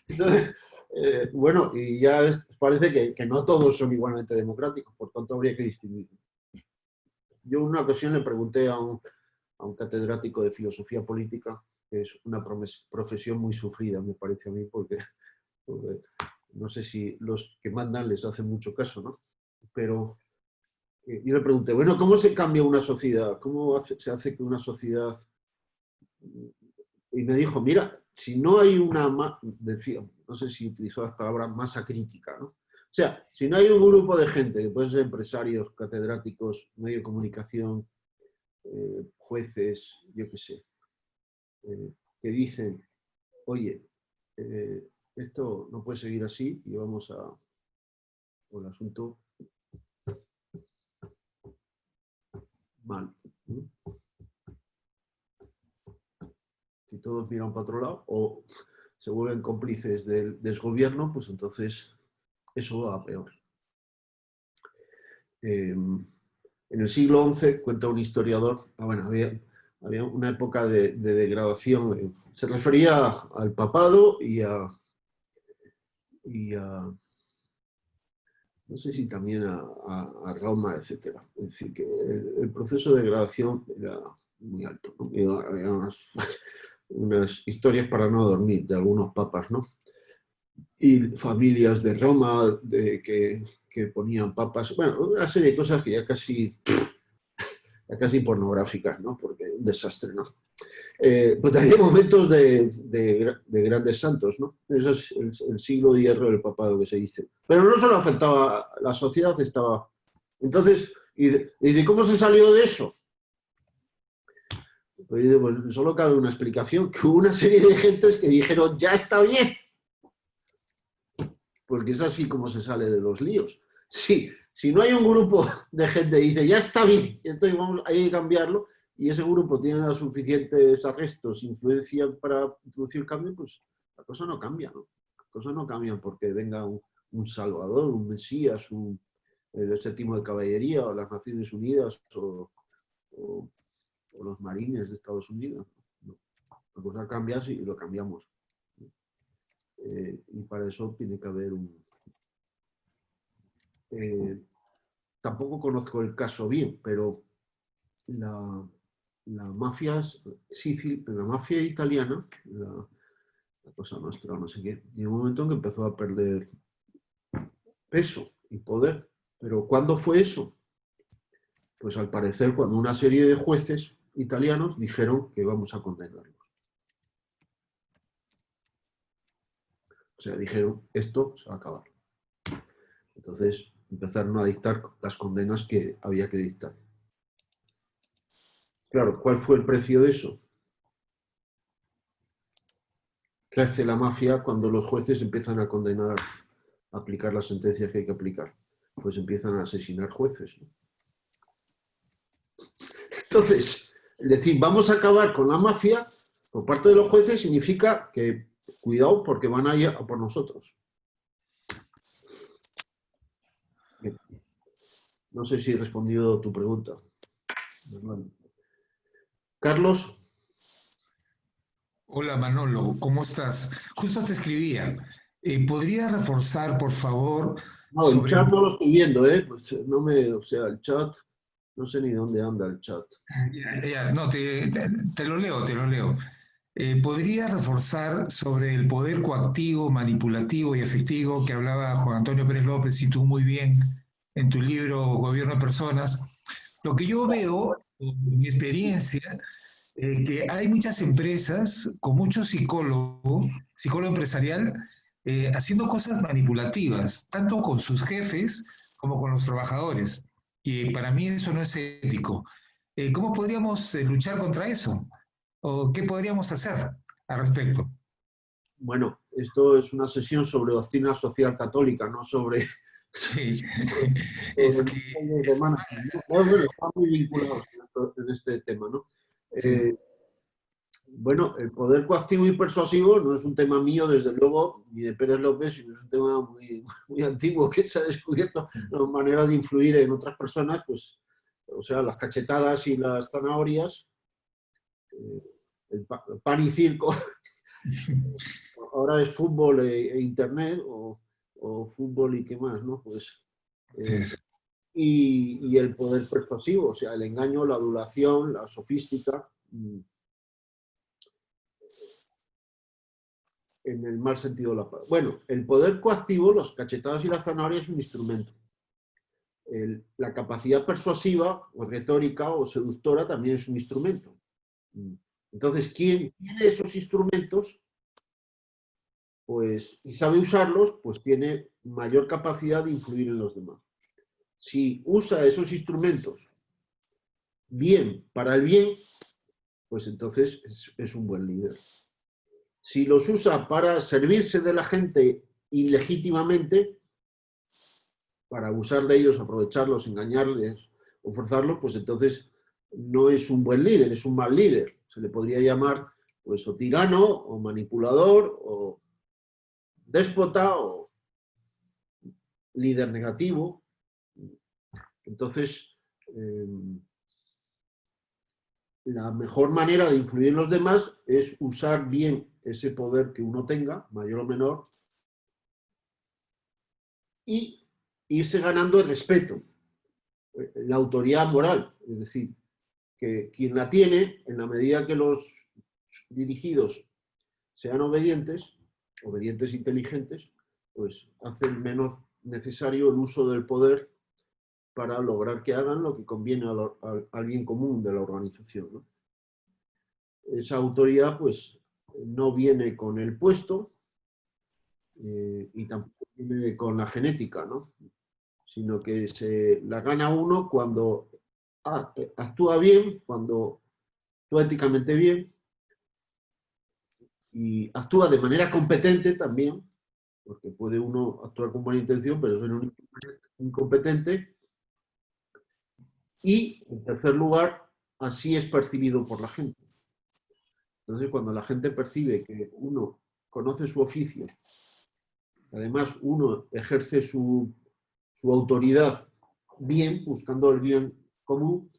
Entonces, bueno, y ya parece que no todos son igualmente democráticos, por tanto habría que distinguir. Yo en una ocasión le pregunté a un catedrático de filosofía política, que es una profesión muy sufrida, me parece a mí, porque no sé si los que mandan les hacen mucho caso, ¿no? Pero yo le pregunté, bueno, ¿cómo se cambia una sociedad? ¿Cómo se hace que una sociedad...? Y me dijo, mira, si no hay no sé si utilizó las palabras masa crítica, ¿no? O sea, si no hay un grupo de gente, que pueden ser empresarios, catedráticos, medio de comunicación, jueces, yo qué sé, que dicen, oye, esto no puede seguir así y vamos al asunto mal, ¿no? Si todos miran para otro lado o se vuelven cómplices del desgobierno, pues entonces eso va a peor. En el siglo XI, cuenta un historiador, bueno, había una época de degradación, se refería al papado y a no sé si también a Roma, etc. Es decir, que el proceso de degradación era muy alto, ¿no? Había unas historias para no dormir de algunos papas, ¿no? Y familias de Roma que ponían papas, bueno, una serie de cosas que ya casi pornográficas, ¿no? Porque un desastre, ¿no? Pues había momentos de grandes santos, ¿no? Eso es el siglo de hierro del papado que se dice. Pero no solo afectaba a la sociedad, estaba... Entonces, Y dice, ¿cómo se salió de eso? Pues solo cabe una explicación, que hubo una serie de gentes que dijeron, ya está bien. Porque es así como se sale de los líos. Sí, si no hay un grupo de gente que dice, ya está bien, entonces hay que cambiarlo, y ese grupo tiene los suficientes arrestos, influencia para introducir el cambio, pues la cosa no cambia, ¿no? La cosa no cambia porque venga un salvador, un mesías, el séptimo de caballería, o las Naciones Unidas, o los marines de Estados Unidos. No. La cosa cambia y lo cambiamos. Y para eso tiene que haber tampoco conozco el caso bien, pero la mafia italiana, la cosa nuestra, no sé qué, llegó un momento en que empezó a perder peso y poder. ¿Pero cuándo fue eso? Pues al parecer cuando una serie de jueces italianos dijeron que vamos a condenarlos. O sea, dijeron, esto se va a acabar. Entonces empezaron a dictar las condenas que había que dictar. Claro, ¿cuál fue el precio de eso? ¿Qué hace la mafia cuando los jueces empiezan a condenar, a aplicar las sentencias que hay que aplicar? Pues empiezan a asesinar jueces, ¿no? Entonces, decir, vamos a acabar con la mafia por parte de los jueces significa que, cuidado, porque van a ir a por nosotros. Bien. No sé si he respondido a tu pregunta. Carlos. Hola Manolo, ¿cómo estás? Justo te escribía. ¿Podría reforzar, por favor, No, el sobre... chat no lo estoy viendo, ¿eh? Pues o sea, el chat, no sé ni dónde anda el chat. No, te lo leo, te lo leo. ¿Podría reforzar sobre el poder coactivo, manipulativo y efectivo que hablaba Juan Antonio Pérez López y tú muy bien en tu libro Gobierno de Personas? Lo que yo veo, en mi experiencia, que hay muchas empresas con mucho psicólogo empresarial, haciendo cosas manipulativas, tanto con sus jefes como con los trabajadores. Y para mí eso no es ético. ¿Cómo podríamos luchar contra eso? ¿O qué podríamos hacer al respecto? Bueno, esto es una sesión sobre doctrina social católica, no sobre, Sí, es sobre que... de management, ¿no? Bueno, están muy vinculados en este tema, ¿no? Sí, Bueno, el poder coactivo y persuasivo no es un tema mío, desde luego, ni de Pérez López, sino es un tema muy, muy antiguo que se ha descubierto, la manera de influir en otras personas, pues, o sea, las cachetadas y las zanahorias, el pan y circo, ahora es fútbol e internet, o fútbol y qué más, ¿no? Pues, sí, y el poder persuasivo, o sea, el engaño, la adulación, la sofística, en el mal sentido de la palabra. Bueno, el poder coactivo, los cachetadas y la zanahoria, es un instrumento. La capacidad persuasiva o retórica o seductora también es un instrumento. Entonces, quien tiene esos instrumentos, pues, y sabe usarlos, pues tiene mayor capacidad de influir en los demás. Si usa esos instrumentos bien para el bien, pues entonces es un buen líder. Si los usa para servirse de la gente ilegítimamente, para abusar de ellos, aprovecharlos, engañarles o forzarlos, pues entonces no es un buen líder, es un mal líder. Se le podría llamar pues o tirano, o manipulador, o déspota, o líder negativo. Entonces, la mejor manera de influir en los demás es usar bien ese poder que uno tenga, mayor o menor, y irse ganando el respeto, la autoridad moral. Es decir, que quien la tiene, en la medida que los dirigidos sean obedientes, obedientes inteligentes, pues hacen menos necesario el uso del poder para lograr que hagan lo que conviene al bien común de la organización, ¿no? Esa autoridad, pues, no viene con el puesto y tampoco viene con la genética, ¿no? sino que se la gana uno cuando actúa bien, cuando actúa éticamente bien y actúa de manera competente también, porque puede uno actuar con buena intención, pero ser un incompetente. Y, en tercer lugar, así es percibido por la gente. Entonces, cuando la gente percibe que uno conoce su oficio, además uno ejerce su autoridad bien, buscando el bien común,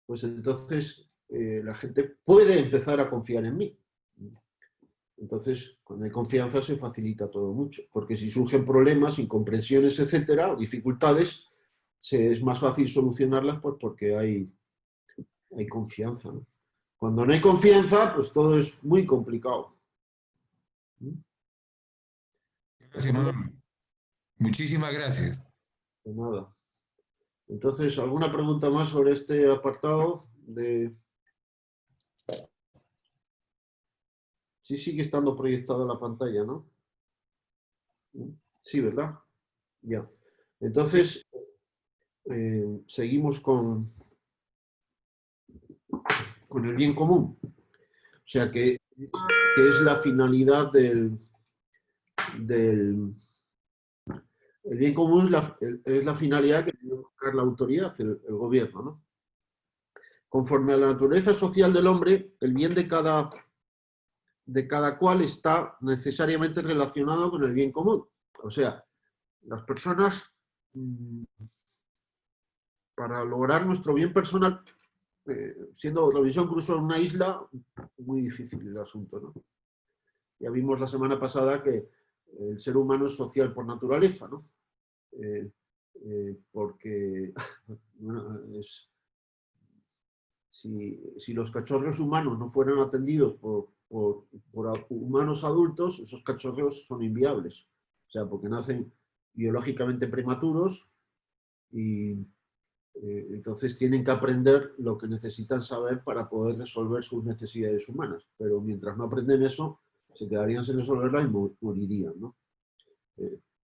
pues entonces la gente puede empezar a confiar en mí. Entonces, cuando hay confianza se facilita todo mucho, porque si surgen problemas, incomprensiones, etcétera, o dificultades, es más fácil solucionarlas pues porque hay confianza, ¿no? Cuando no hay confianza, pues todo es muy complicado. Gracias, Manolo. Muchísimas gracias. De nada. Entonces, ¿alguna pregunta más sobre este apartado? Sí sigue estando proyectada la pantalla, ¿no? Sí, ¿verdad? Ya. Entonces, seguimos con el bien común. O sea, que es la finalidad el bien común es la finalidad que tiene que buscar la autoridad, el gobierno, ¿no? Conforme a la naturaleza social del hombre, el bien de cada cual está necesariamente relacionado con el bien común. O sea, las personas, para lograr nuestro bien personal, siendo Robinson Crusoe en una isla, muy difícil el asunto, ¿no? Ya vimos la semana pasada que el ser humano es social por naturaleza, ¿no? Porque bueno, si los cachorros humanos no fueran atendidos por humanos adultos, esos cachorros son inviables. O sea, porque nacen biológicamente prematuros y entonces tienen que aprender lo que necesitan saber para poder resolver sus necesidades humanas. Pero mientras no aprenden eso, se quedarían sin resolverlas y morirían, ¿no?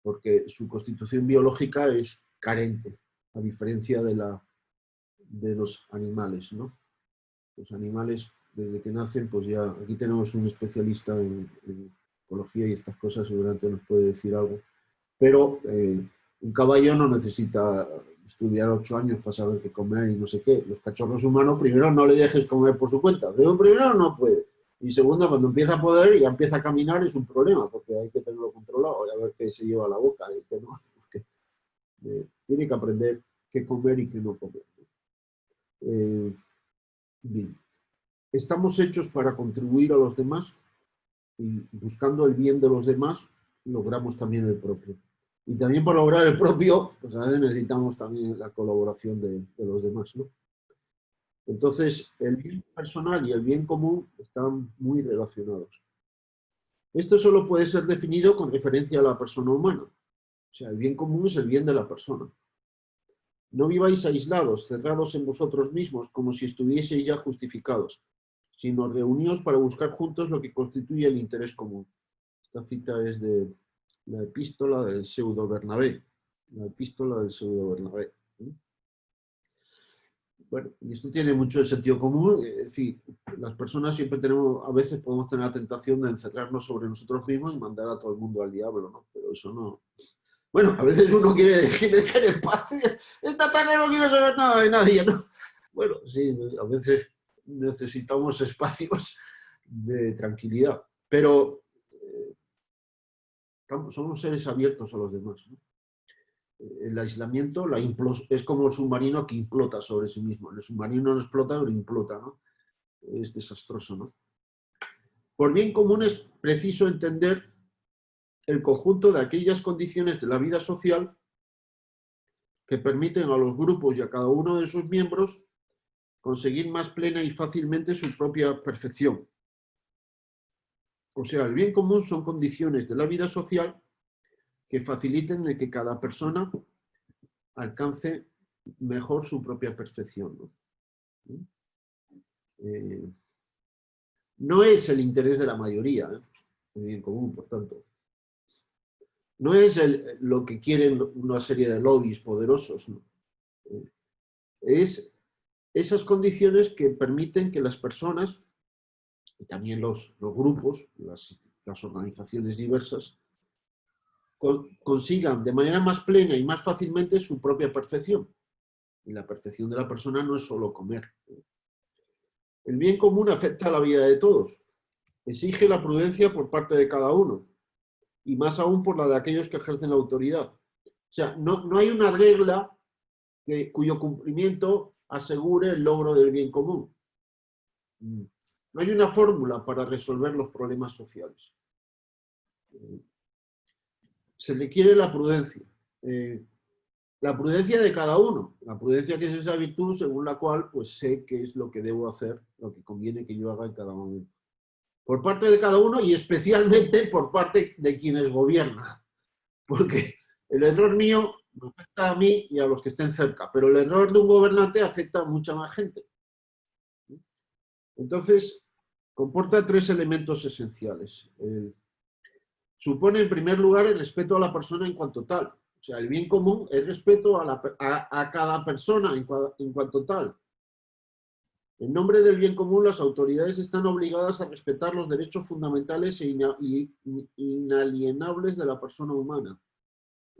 Porque su constitución biológica es carente, a diferencia de los animales, ¿no? Los animales, desde que nacen, pues ya, aquí tenemos un especialista en ecología y estas cosas, seguramente nos puede decir algo. Pero un caballo no necesita estudiar 8 años para saber qué comer y no sé qué. Los cachorros humanos, primero, no le dejes comer por su cuenta. Primero, no puede. Y segundo, cuando empieza a poder y ya empieza a caminar, es un problema, porque hay que tenerlo controlado y a ver qué se lleva a la boca y qué no. Porque, tiene que aprender qué comer y qué no comer. Bien. Estamos hechos para contribuir a los demás y buscando el bien de los demás, logramos también el propio. Y también para lograr el propio, pues a veces necesitamos también la colaboración de los demás, ¿no? Entonces, el bien personal y el bien común están muy relacionados. Esto solo puede ser definido con referencia a la persona humana. O sea, el bien común es el bien de la persona. No viváis aislados, cerrados en vosotros mismos, como si estuvieseis ya justificados, sino reuníos para buscar juntos lo que constituye el interés común. Esta cita es de la epístola del pseudo Bernabé. La epístola del pseudo Bernabé. Bueno, y esto tiene mucho sentido común, es decir, las personas siempre tenemos, a veces podemos tener la tentación de encerrarnos sobre nosotros mismos y mandar a todo el mundo al diablo, ¿no? Pero eso no. Bueno, a veces uno quiere dejar en paz. Esta tarde no quiero saber nada de nadie, ¿no? Bueno, sí, a veces necesitamos espacios de tranquilidad, pero somos seres abiertos a los demás, ¿no? El aislamiento es como el submarino que implota sobre sí mismo. El submarino no explota, pero implota, ¿no? Es desastroso, ¿no? Por bien común es preciso entender el conjunto de aquellas condiciones de la vida social que permiten a los grupos y a cada uno de sus miembros conseguir más plena y fácilmente su propia perfección. O sea, el bien común son condiciones de la vida social que faciliten el que cada persona alcance mejor su propia perfección, ¿no? No es el interés de la mayoría, el bien común, por tanto. no es lo que quieren una serie de lobbies poderosos, ¿no? Es esas condiciones que permiten que las personas, y también los grupos, las organizaciones diversas, consigan de manera más plena y más fácilmente su propia perfección. Y la perfección de la persona no es solo comer. El bien común afecta a la vida de todos. Exige la prudencia por parte de cada uno, y más aún por la de aquellos que ejercen la autoridad. O sea, no hay una regla cuyo cumplimiento asegure el logro del bien común. No hay una fórmula para resolver los problemas sociales. Se requiere la prudencia. La prudencia de cada uno. La prudencia, que es esa virtud según la cual pues sé qué es lo que debo hacer, lo que conviene que yo haga en cada momento. Por parte de cada uno y especialmente por parte de quienes gobiernan. Porque el error mío me afecta a mí y a los que estén cerca, pero el error de un gobernante afecta a mucha más gente. Entonces, comporta tres elementos esenciales. Supone, en primer lugar, el respeto a la persona en cuanto tal. O sea, el bien común es respeto a cada persona en cuanto tal. En nombre del bien común, las autoridades están obligadas a respetar los derechos fundamentales e inalienables de la persona humana.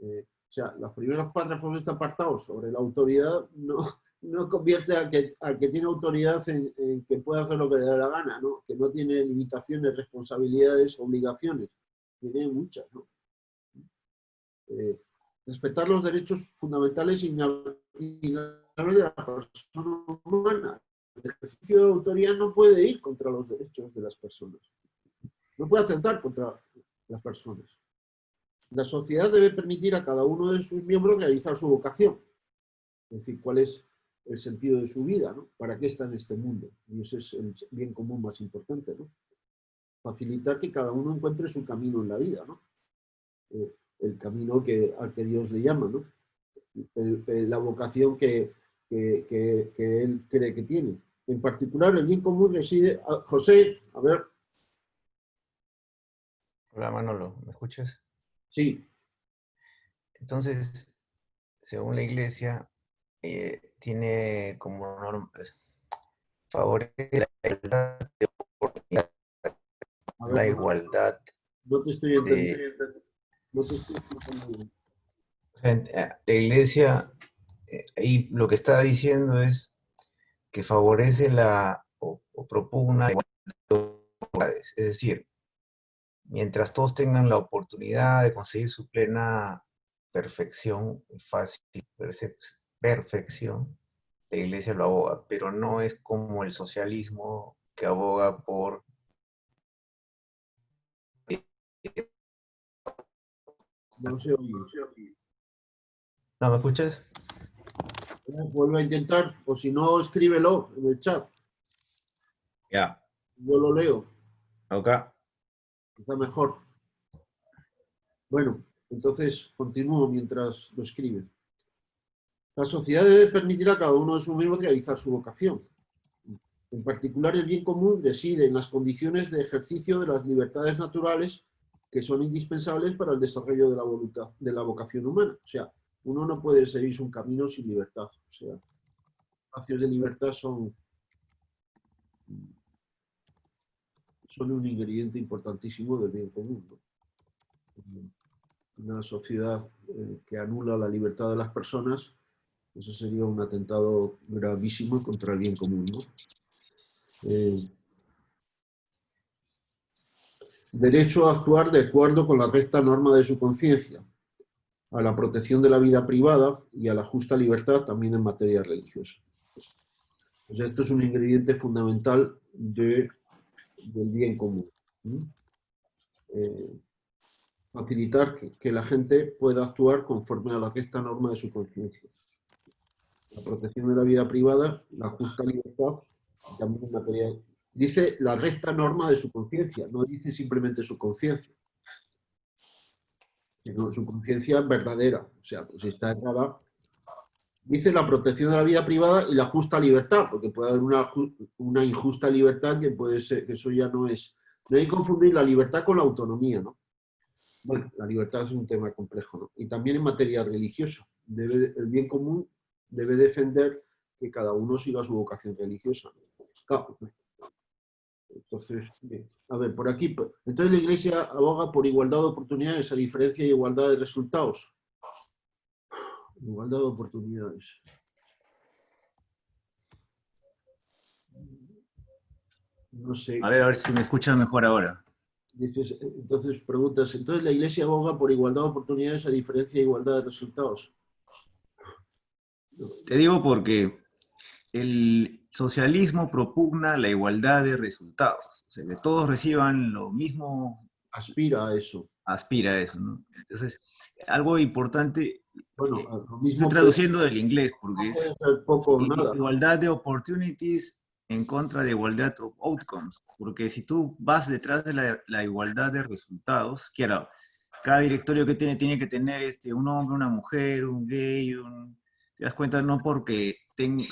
O sea, los primeros párrafos de este apartado sobre la autoridad no convierte al que tiene autoridad en que puede hacer lo que le da la gana, ¿no? Que no tiene limitaciones, responsabilidades, obligaciones. Tiene muchas, ¿no? Respetar los derechos fundamentales e inalienables de la persona humana. El ejercicio de la autoridad no puede ir contra los derechos de las personas. No puede atentar contra las personas. La sociedad debe permitir a cada uno de sus miembros realizar su vocación. Es decir, cuál es el sentido de su vida, ¿no? ¿Para qué está en este mundo? Y ese es el bien común más importante, ¿no? Facilitar que cada uno encuentre su camino en la vida, ¿no? El camino al que Dios le llama, ¿no? La vocación que él cree que tiene. En particular, el bien común reside... José, a ver. Hola Manolo, ¿me escuchas? Sí. Entonces, según la Iglesia, tiene como norma, favorece la igualdad de oportunidad, A ver, la igualdad no te estoy entendiendo. No te estoy entendiendo. La Iglesia, y lo que está diciendo es que favorece o propugna la igualdad de oportunidades. Es decir, mientras todos tengan la oportunidad de conseguir su plena perfección, fácil, perfección, la Iglesia lo aboga, pero no es como el socialismo que aboga por... No se oye. ¿No me escuchas? Vuelve a intentar, o si no, escríbelo en el chat. Ya. Yo lo leo. Acá. Está mejor. Bueno, entonces continúo mientras lo escribe. La sociedad debe permitir a cada uno de sus miembros realizar su vocación. En particular, el bien común reside en las condiciones de ejercicio de las libertades naturales que son indispensables para el desarrollo de la voluntad, de la vocación humana. O sea, uno no puede seguir un camino sin libertad. O sea, espacios de libertad son un ingrediente importantísimo del bien común, ¿no? Una sociedad que anula la libertad de las personas, eso sería un atentado gravísimo contra el bien común, ¿no? Derecho a actuar de acuerdo con la recta norma de su conciencia, a la protección de la vida privada y a la justa libertad también en materia religiosa. Pues esto es un ingrediente fundamental del bien común. Facilitar que la gente pueda actuar conforme a la recta norma de su conciencia. La protección de la vida privada, la justa libertad, también en materia... Dice la recta norma de su conciencia, no dice simplemente su conciencia, sino su conciencia verdadera. O sea, pues está errada. Dice la protección de la vida privada y la justa libertad, porque puede haber una injusta libertad que puede ser, que eso ya no es... No hay que confundir la libertad con la autonomía, ¿no? Bueno, la libertad es un tema complejo, ¿no? Y también en materia religiosa. El bien común debe defender que cada uno siga su vocación religiosa. Claro. Entonces, bien. A ver, por aquí. Entonces la Iglesia aboga por igualdad de oportunidades a diferencia de igualdad de resultados. Igualdad de oportunidades. No sé. A ver si me escuchan mejor ahora. Dices, entonces preguntas, entonces la Iglesia aboga por igualdad de oportunidades a diferencia de igualdad de resultados. Te digo porque el socialismo propugna la igualdad de resultados. O sea, que todos reciban lo mismo. Aspira a eso. Aspira a eso, ¿no? Entonces, algo importante, Bueno, lo mismo estoy traduciendo del inglés, porque puede es ser poco o nada. igualdad de opportunities en contra de igualdad of outcomes. Porque si tú vas detrás de la igualdad de resultados, claro, cada directorio que tiene que tener un hombre, una mujer, un gay, te das cuenta, no porque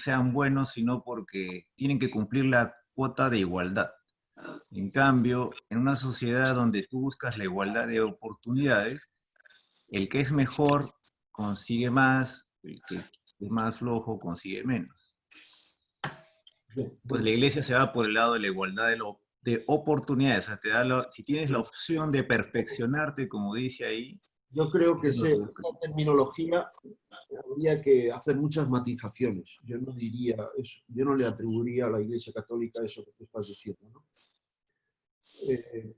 sean buenos, sino porque tienen que cumplir la cuota de igualdad. En cambio, en una sociedad donde tú buscas la igualdad de oportunidades, el que es mejor consigue más, el que es más flojo consigue menos. Pues la Iglesia se va por el lado de la igualdad de oportunidades. O sea, si tienes la opción de perfeccionarte, como dice ahí. Yo creo que esa esa terminología habría que hacer muchas matizaciones. Yo no diría eso, yo no le atribuiría a la Iglesia Católica eso que tú estás diciendo, ¿no?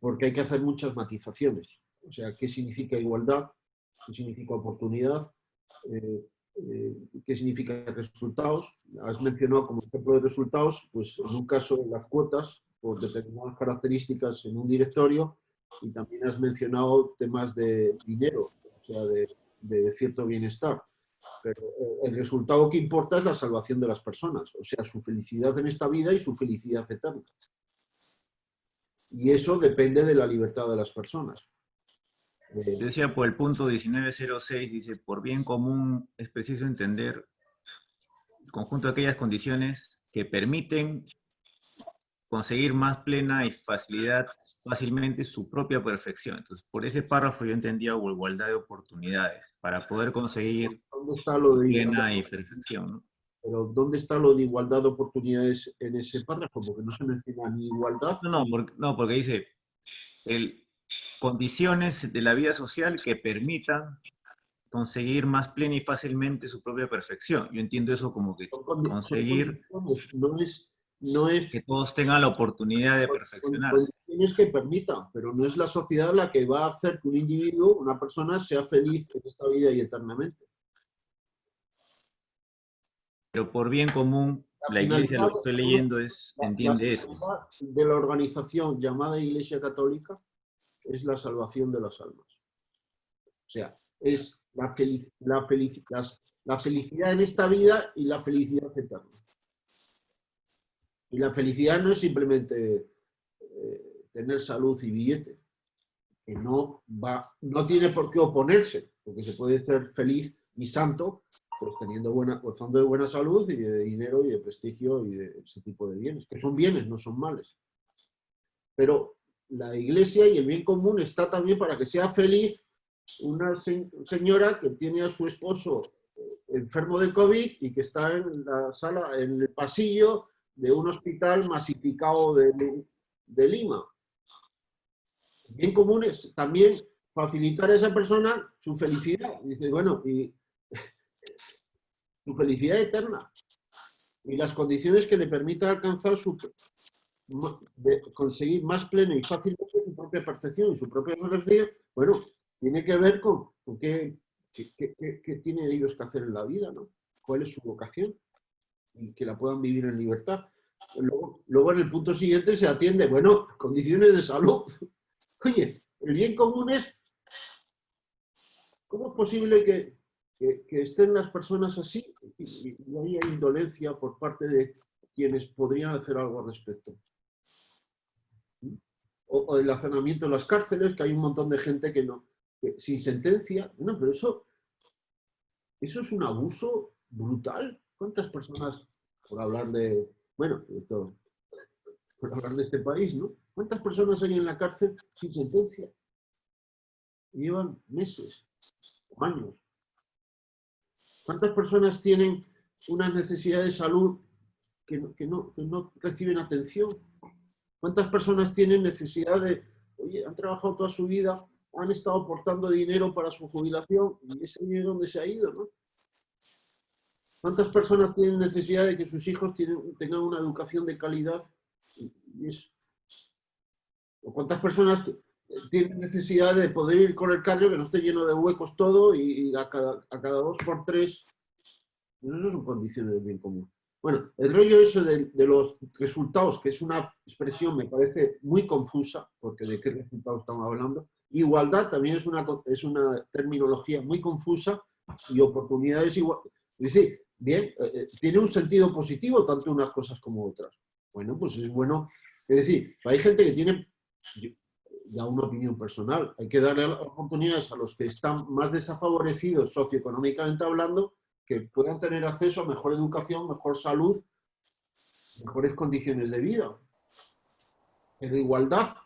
Porque hay que hacer muchas matizaciones. O sea, ¿qué significa igualdad? ¿Qué significa oportunidad? ¿Qué significa resultados? Has mencionado como ejemplo de resultados, pues en un caso las cuotas por determinadas características en un directorio, y también has mencionado temas de dinero, o sea, de cierto bienestar. Pero el resultado que importa es la salvación de las personas, o sea, su felicidad en esta vida y su felicidad eterna. Y eso depende de la libertad de las personas. Decía por el punto 1906, dice, por bien común es preciso entender el conjunto de aquellas condiciones que permiten conseguir más plena y fácilmente su propia perfección. Entonces, por ese párrafo yo entendía igualdad de oportunidades para poder conseguir ¿Dónde está lo de igualdad? plena y perfección, ¿no? Pero ¿dónde está lo de igualdad de oportunidades en ese párrafo? Porque no se menciona ni igualdad. Porque dice condiciones de la vida social que permitan conseguir más plena y fácilmente su propia perfección. Yo entiendo eso como que conseguir no es que todos tengan la oportunidad de perfeccionarse. condiciones que permitan, pero no es la sociedad la que va a hacer que un individuo, una persona, sea feliz en esta vida y eternamente. Pero por bien común, la Iglesia, lo que estoy leyendo, entiende eso. La finalidad de la organización llamada Iglesia Católica es la salvación de las almas. O sea, es la felicidad en esta vida y la felicidad eterna. Y la felicidad no es simplemente tener salud y billete, que no tiene por qué oponerse, porque se puede ser feliz y santo pues gozando de buena salud y de dinero y de prestigio y de ese tipo de bienes, que son bienes, no son males. Pero la Iglesia y el bien común está también para que sea feliz una señora que tiene a su esposo enfermo de COVID y que está en la sala, en el pasillo de un hospital masificado de Lima. El bien común es también facilitar a esa persona su felicidad. Y dice, bueno, y su felicidad eterna y las condiciones que le permitan alcanzar conseguir más pleno y fácilmente su propia perfección y su propia perfección, bueno, tiene que ver con qué tienen ellos que hacer en la vida, ¿no? ¿Cuál es su vocación? Y que la puedan vivir en libertad. Luego en el punto siguiente se atiende, bueno, condiciones de salud. Oye, el bien común es, ¿cómo es posible que estén las personas así y haya indolencia por parte de quienes podrían hacer algo al respecto? O el hacinamiento en las cárceles, que hay un montón de gente que sin sentencia. Bueno, pero eso es un abuso brutal. ¿Cuántas personas, por hablar de, bueno, por hablar de este país, ¿no? ¿Cuántas personas hay en la cárcel sin sentencia? y llevan meses o años. ¿Cuántas personas tienen una necesidad de salud que no reciben atención? ¿Cuántas personas tienen necesidad de, oye, han trabajado toda su vida, han estado aportando dinero para su jubilación y ese dinero dónde se ha ido, ¿no? ¿Cuántas personas tienen necesidad de que sus hijos tengan una educación de calidad? ¿O cuántas personas tienen necesidad de poder ir con el carro que no esté lleno de huecos todo y a cada 2 por 3? No son condiciones del bien común. Bueno, el rollo eso de los resultados, que es una expresión, me parece muy confusa, porque de qué resultados estamos hablando. Igualdad también es una terminología muy confusa y oportunidades igual. Es decir, bien, tiene un sentido positivo tanto unas cosas como otras. Bueno, pues es bueno. Es decir, hay gente que tiene, ya una opinión personal, hay que darle oportunidades a los que están más desfavorecidos socioeconómicamente hablando, que puedan tener acceso a mejor educación, mejor salud, mejores condiciones de vida. Pero igualdad.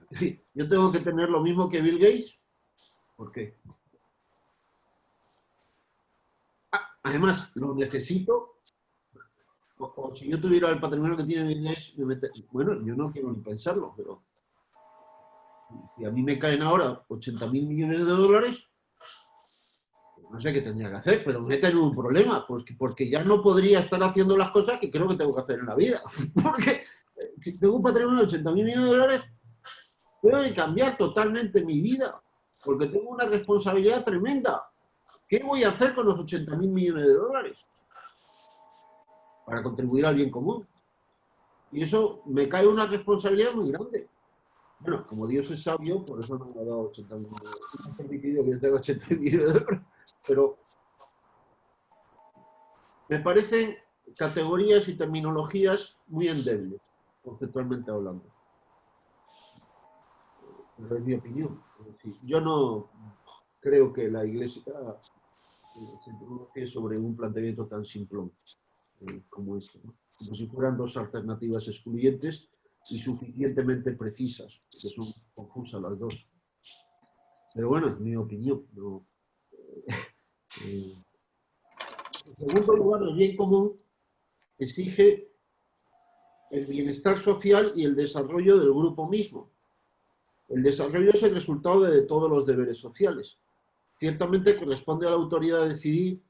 Es decir, yo tengo que tener lo mismo que Bill Gates. ¿Por qué? Además, lo necesito. O si yo tuviera el patrimonio que tiene Bill Gates, bueno, yo no quiero ni pensarlo, pero si a mí me caen ahora 80.000 millones de dólares, no sé qué tendría que hacer, pero me meten en un problema, porque ya no podría estar haciendo las cosas que creo que tengo que hacer en la vida. Porque si tengo un patrimonio de 80.000 millones de dólares, tengo que cambiar totalmente mi vida, porque tengo una responsabilidad tremenda. ¿Qué voy a hacer con los 80.000 millones de dólares? Para contribuir al bien común. Y eso me cae una responsabilidad muy grande. Bueno, como Dios es sabio, por eso no me ha dado 80.000 millones de dólares. No me ha permitido que yo tenga 80.000 millones de dólares. Pero me parecen categorías y terminologías muy endebles, conceptualmente hablando. Pero es mi opinión. Es decir, yo no creo que la Iglesia se pronuncie sobre un planteamiento tan simplón como este, ¿no? Como si fueran dos alternativas excluyentes y suficientemente precisas, que son confusas las dos. Pero bueno, es mi opinión. ¿No? En segundo lugar, el bien común exige el bienestar social y el desarrollo del grupo mismo. El desarrollo es el resultado de todos los deberes sociales. Ciertamente corresponde a la autoridad decidir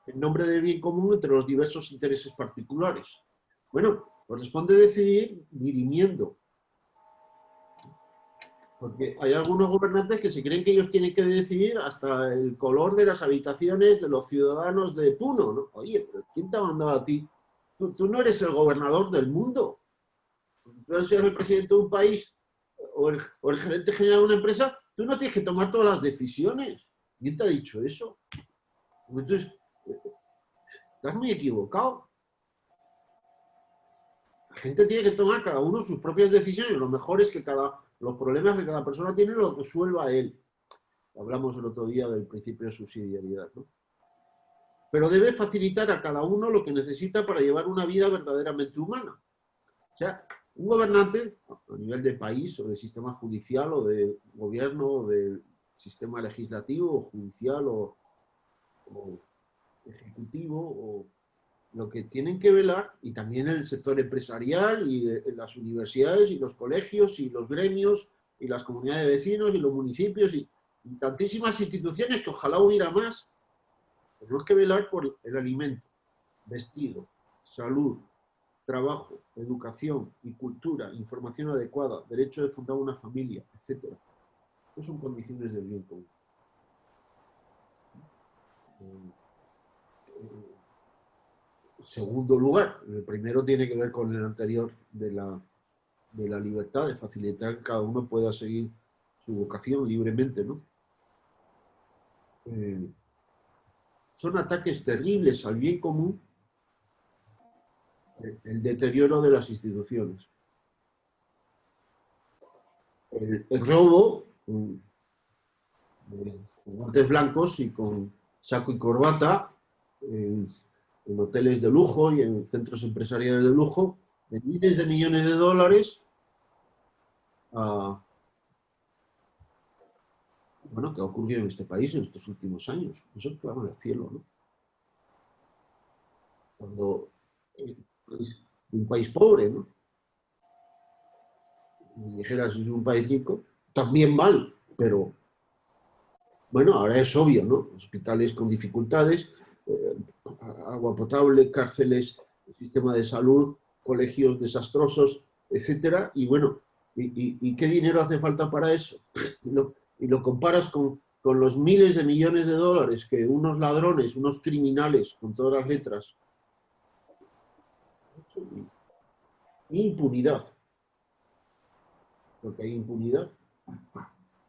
en nombre del bien común entre los diversos intereses particulares. Bueno, corresponde decidir dirimiendo. Porque hay algunos gobernantes que se creen que ellos tienen que decidir hasta el color de las habitaciones de los ciudadanos de Puno, ¿no? Oye, pero ¿quién te ha mandado a ti? Tú no eres el gobernador del mundo. Tú eres el presidente de un país o el gerente general de una empresa, tú no tienes que tomar todas las decisiones. ¿Quién te ha dicho eso? Entonces, estás muy equivocado. La gente tiene que tomar cada uno sus propias decisiones. Lo mejor es que los problemas que cada persona tiene los resuelva él. Hablamos el otro día del principio de subsidiariedad, ¿no? Pero debe facilitar a cada uno lo que necesita para llevar una vida verdaderamente humana. O sea, un gobernante, a nivel de país, o de sistema judicial, o de gobierno, o de sistema legislativo, o judicial, o ejecutivo, o lo que tienen que velar, y también el sector empresarial, y las universidades, y los colegios, y los gremios, y las comunidades de vecinos, y los municipios, y tantísimas instituciones que ojalá hubiera más. Tenemos que velar por el alimento, vestido, salud, trabajo, educación y cultura, información adecuada, derecho de fundar una familia, etc. No son condiciones del bien común. Segundo lugar, el primero tiene que ver con el anterior de la libertad, de facilitar que cada uno pueda seguir su vocación libremente, ¿no? Son ataques terribles al bien común, el deterioro de las instituciones. El robo, con guantes blancos y con saco y corbata, en hoteles de lujo y en centros empresariales de lujo, de miles de millones de dólares bueno, que ha ocurrido en este país en estos últimos años. Eso es claro del cielo, ¿no? Cuando es un país pobre, ¿no? Y dijeras, es un país rico, también mal, pero bueno, ahora es obvio, ¿no? Hospitales con dificultades, agua potable, cárceles, sistema de salud, colegios desastrosos, etcétera. Y bueno, ¿y qué dinero hace falta para eso? Y lo comparas con los miles de millones de dólares que unos ladrones, unos criminales, con todas las letras, impunidad. Porque hay impunidad.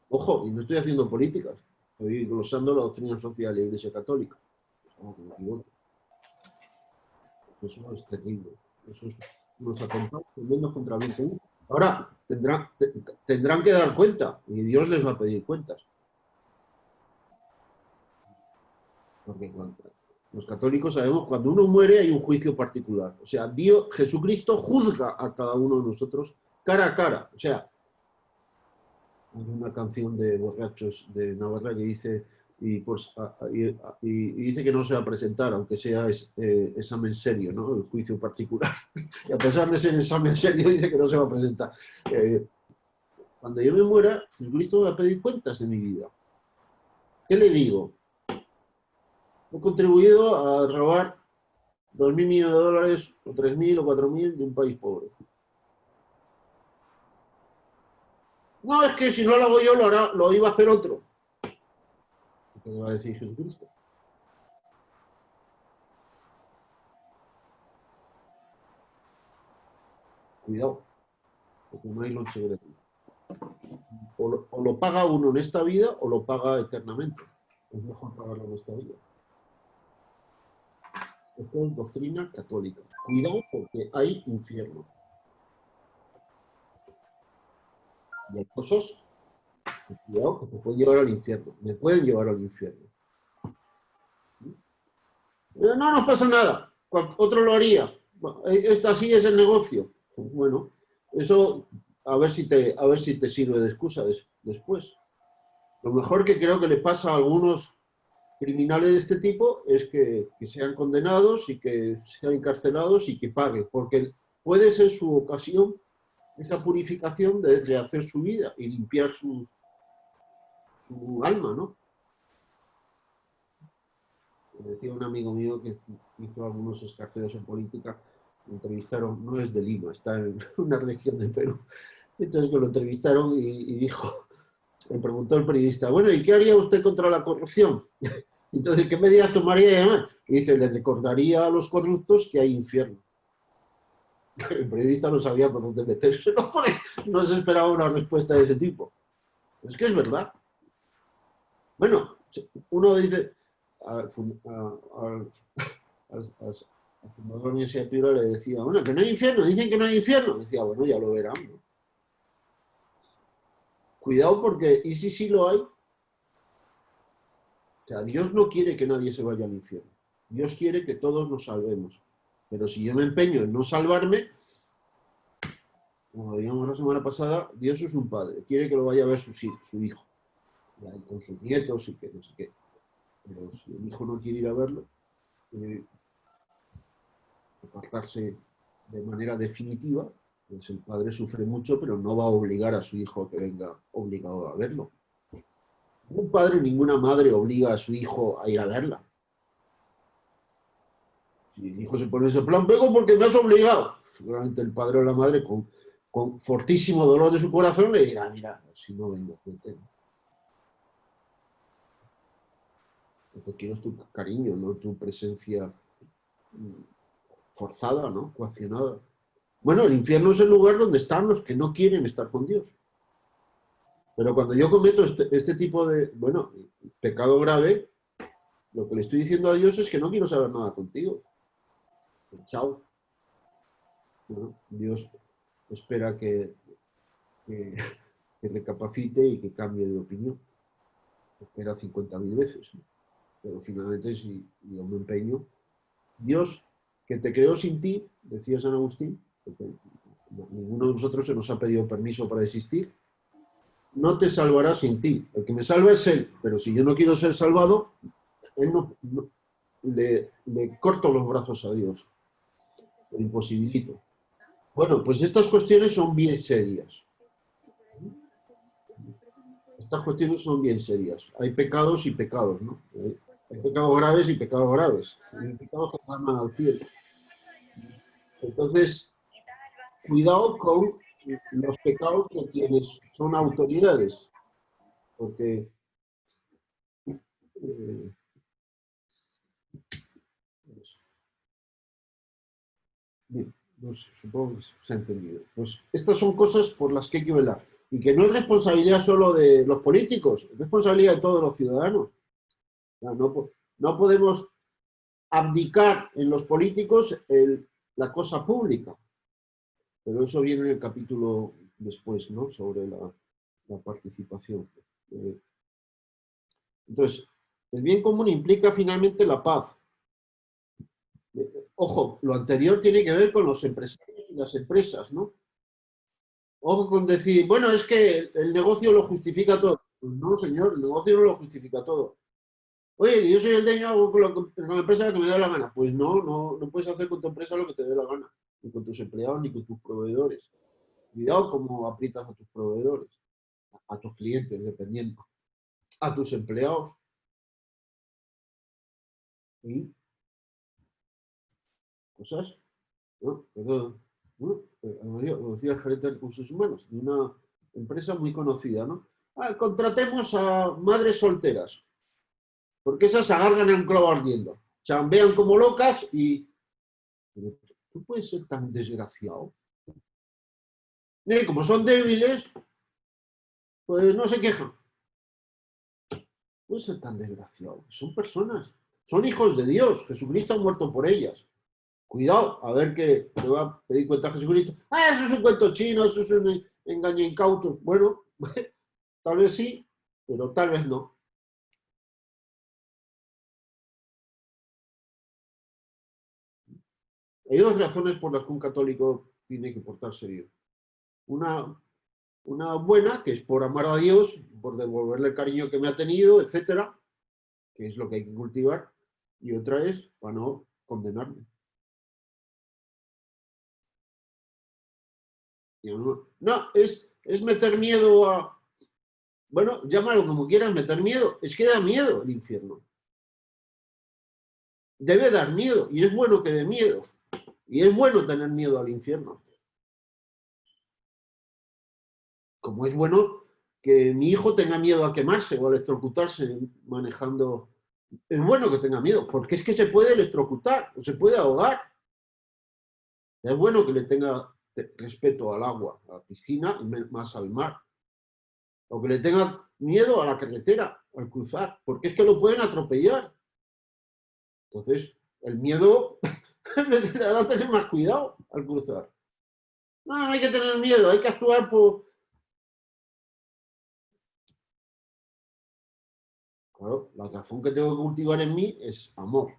Ojo, y no estoy haciendo políticas, estoy glosando la doctrina social de la Iglesia Católica. No, que me equivoco. Eso es terrible. Eso es unos atentados tremendos contra el bien común. Ahora, tendrán que dar cuenta, y Dios les va a pedir cuentas. Porque los católicos sabemos que cuando uno muere hay un juicio particular. O sea, Jesucristo juzga a cada uno de nosotros cara a cara. O sea, hay una canción de Borrachos de Navarra que dice y dice que no se va a presentar, aunque sea examen serio, ¿no? El juicio particular. Y a pesar de ser examen serio, dice que no se va a presentar. Cuando yo me muera, Jesucristo me va a pedir cuentas de mi vida. ¿Qué le digo? He contribuido a robar 2.000 millones de dólares, o 3.000 o 4.000 de un país pobre. No, es que si no lo hago yo, lo iba a hacer otro. ¿Qué va a decir Jesucristo? Cuidado, porque no hay lonche gratuito. O lo paga uno en esta vida o lo paga eternamente. Es mejor pagarlo en esta vida. Esto es doctrina católica. Cuidado porque hay infierno. Y hay cosas, cuidado, que te pueden llevar al infierno. Me pueden llevar al infierno. No nos pasa nada. Otro lo haría. Esto así es el negocio. Bueno, eso a ver si te sirve de excusa después. Lo mejor que creo que le pasa a algunos criminales de este tipo es que sean condenados y que sean encarcelados y que paguen, porque puede ser su ocasión, esa purificación de rehacer su vida y limpiar su alma, ¿no? Decía un amigo mío que hizo algunos escarceos en política, lo entrevistaron, no es de Lima, está en una región de Perú. Entonces que lo entrevistaron y dijo, le preguntó el periodista, bueno, ¿y qué haría usted contra la corrupción? Entonces, ¿qué medidas tomaría? Y dice, les recordaría a los corruptos que hay infierno. El periodista no sabía por dónde meterse, no se esperaba una respuesta de ese tipo. Es que es verdad. Bueno, uno dice, al fundador de la Universidad de Piura le decía, bueno, que no hay infierno, dicen que no hay infierno. Decía, bueno, ya lo verán, ¿no? Cuidado porque, ¿y si sí lo hay? O sea, Dios no quiere que nadie se vaya al infierno. Dios quiere que todos nos salvemos. Pero si yo me empeño en no salvarme, como digamos la semana pasada, Dios es un padre, quiere que lo vaya a ver su hijo, y con sus nietos y que no sé qué. Pero si el hijo no quiere ir a verlo, apartarse de manera definitiva, pues el padre sufre mucho, pero no va a obligar a su hijo a que venga obligado a verlo. Ningún padre, ninguna madre obliga a su hijo a ir a verla. Si el hijo se pone ese plan, vengo porque me has obligado. Seguramente el padre o la madre, con fortísimo dolor de su corazón, le dirá, mira, si no vengo, vete. Lo que quiero es tu cariño, no tu presencia forzada, ¿no? Coaccionada. Bueno, el infierno es el lugar donde están los que no quieren estar con Dios. Pero cuando yo cometo este tipo de, bueno, pecado grave, lo que le estoy diciendo a Dios es que no quiero saber nada contigo. Chao. Bueno, Dios espera que recapacite y que cambie de opinión. Espera 50.000 veces, ¿no? Pero finalmente si yo me empeño, Dios que te creó sin ti, decía San Agustín, porque ninguno de nosotros se nos ha pedido permiso para existir, no te salvará sin ti. El que me salva es Él, pero si yo no quiero ser salvado, Él le corto los brazos a Dios, lo imposibilito. Bueno, pues estas cuestiones son bien serias. Estas cuestiones son bien serias. Hay pecados y pecados, ¿no? Hay pecados graves y pecados graves. Hay pecados que llaman al cielo. Entonces, cuidado con los pecados de quienes son autoridades, porque bien, no sé, supongo que se ha entendido. Pues estas son cosas por las que hay que velar. Y que no es responsabilidad solo de los políticos, es responsabilidad de todos los ciudadanos. O sea, no podemos abdicar en los políticos la cosa pública. Pero eso viene en el capítulo después, ¿no? Sobre la participación. Entonces, el bien común implica finalmente la paz. Ojo, lo anterior tiene que ver con los empresarios y las empresas, ¿no? Ojo con decir, bueno, es que el negocio lo justifica todo. Pues no, señor, el negocio no lo justifica todo. Oye, yo soy el dueño, hago con la empresa que me da la gana. Pues no puedes hacer con tu empresa lo que te dé la gana, ni con tus empleados, ni con tus proveedores. Cuidado cómo aprietas a tus proveedores, a tus clientes, dependiendo, a tus empleados. ¿Sí? Cosas, ¿no? Perdón. Bueno, lo decía el gerente de recursos humanos, de una empresa muy conocida, ¿no? Contratemos a madres solteras, porque esas se agarran en un clavo ardiendo, chambean como locas y... Pero tú puedes ser tan desgraciado. Y como son débiles, pues no se quejan. Puede ser tan desgraciado. Son personas, son hijos de Dios. Jesucristo ha muerto por ellas. Cuidado, a ver qué te va a pedir cuenta a Jesucristo. Eso es un cuento chino, eso es un engaño incauto. Bueno, tal vez sí, pero tal vez no. Hay dos razones por las que un católico tiene que portarse bien. Una buena, que es por amar a Dios, por devolverle el cariño que me ha tenido, etcétera, que es lo que hay que cultivar. Y otra es para no condenarme. No, es meter miedo a... Bueno, llámalo como quieras, meter miedo. Es que da miedo el infierno. Debe dar miedo, y es bueno que dé miedo. Y es bueno tener miedo al infierno. Como es bueno que mi hijo tenga miedo a quemarse o a electrocutarse manejando. Es bueno que tenga miedo, porque es que se puede electrocutar o se puede ahogar. Es bueno que le tenga respeto al agua, a la piscina y más al mar. O que le tenga miedo a la carretera, al cruzar, porque es que lo pueden atropellar. Entonces, el miedo le hará tener más cuidado al cruzar. No hay que tener miedo, hay que actuar por... Claro, la razón que tengo que cultivar en mí es amor.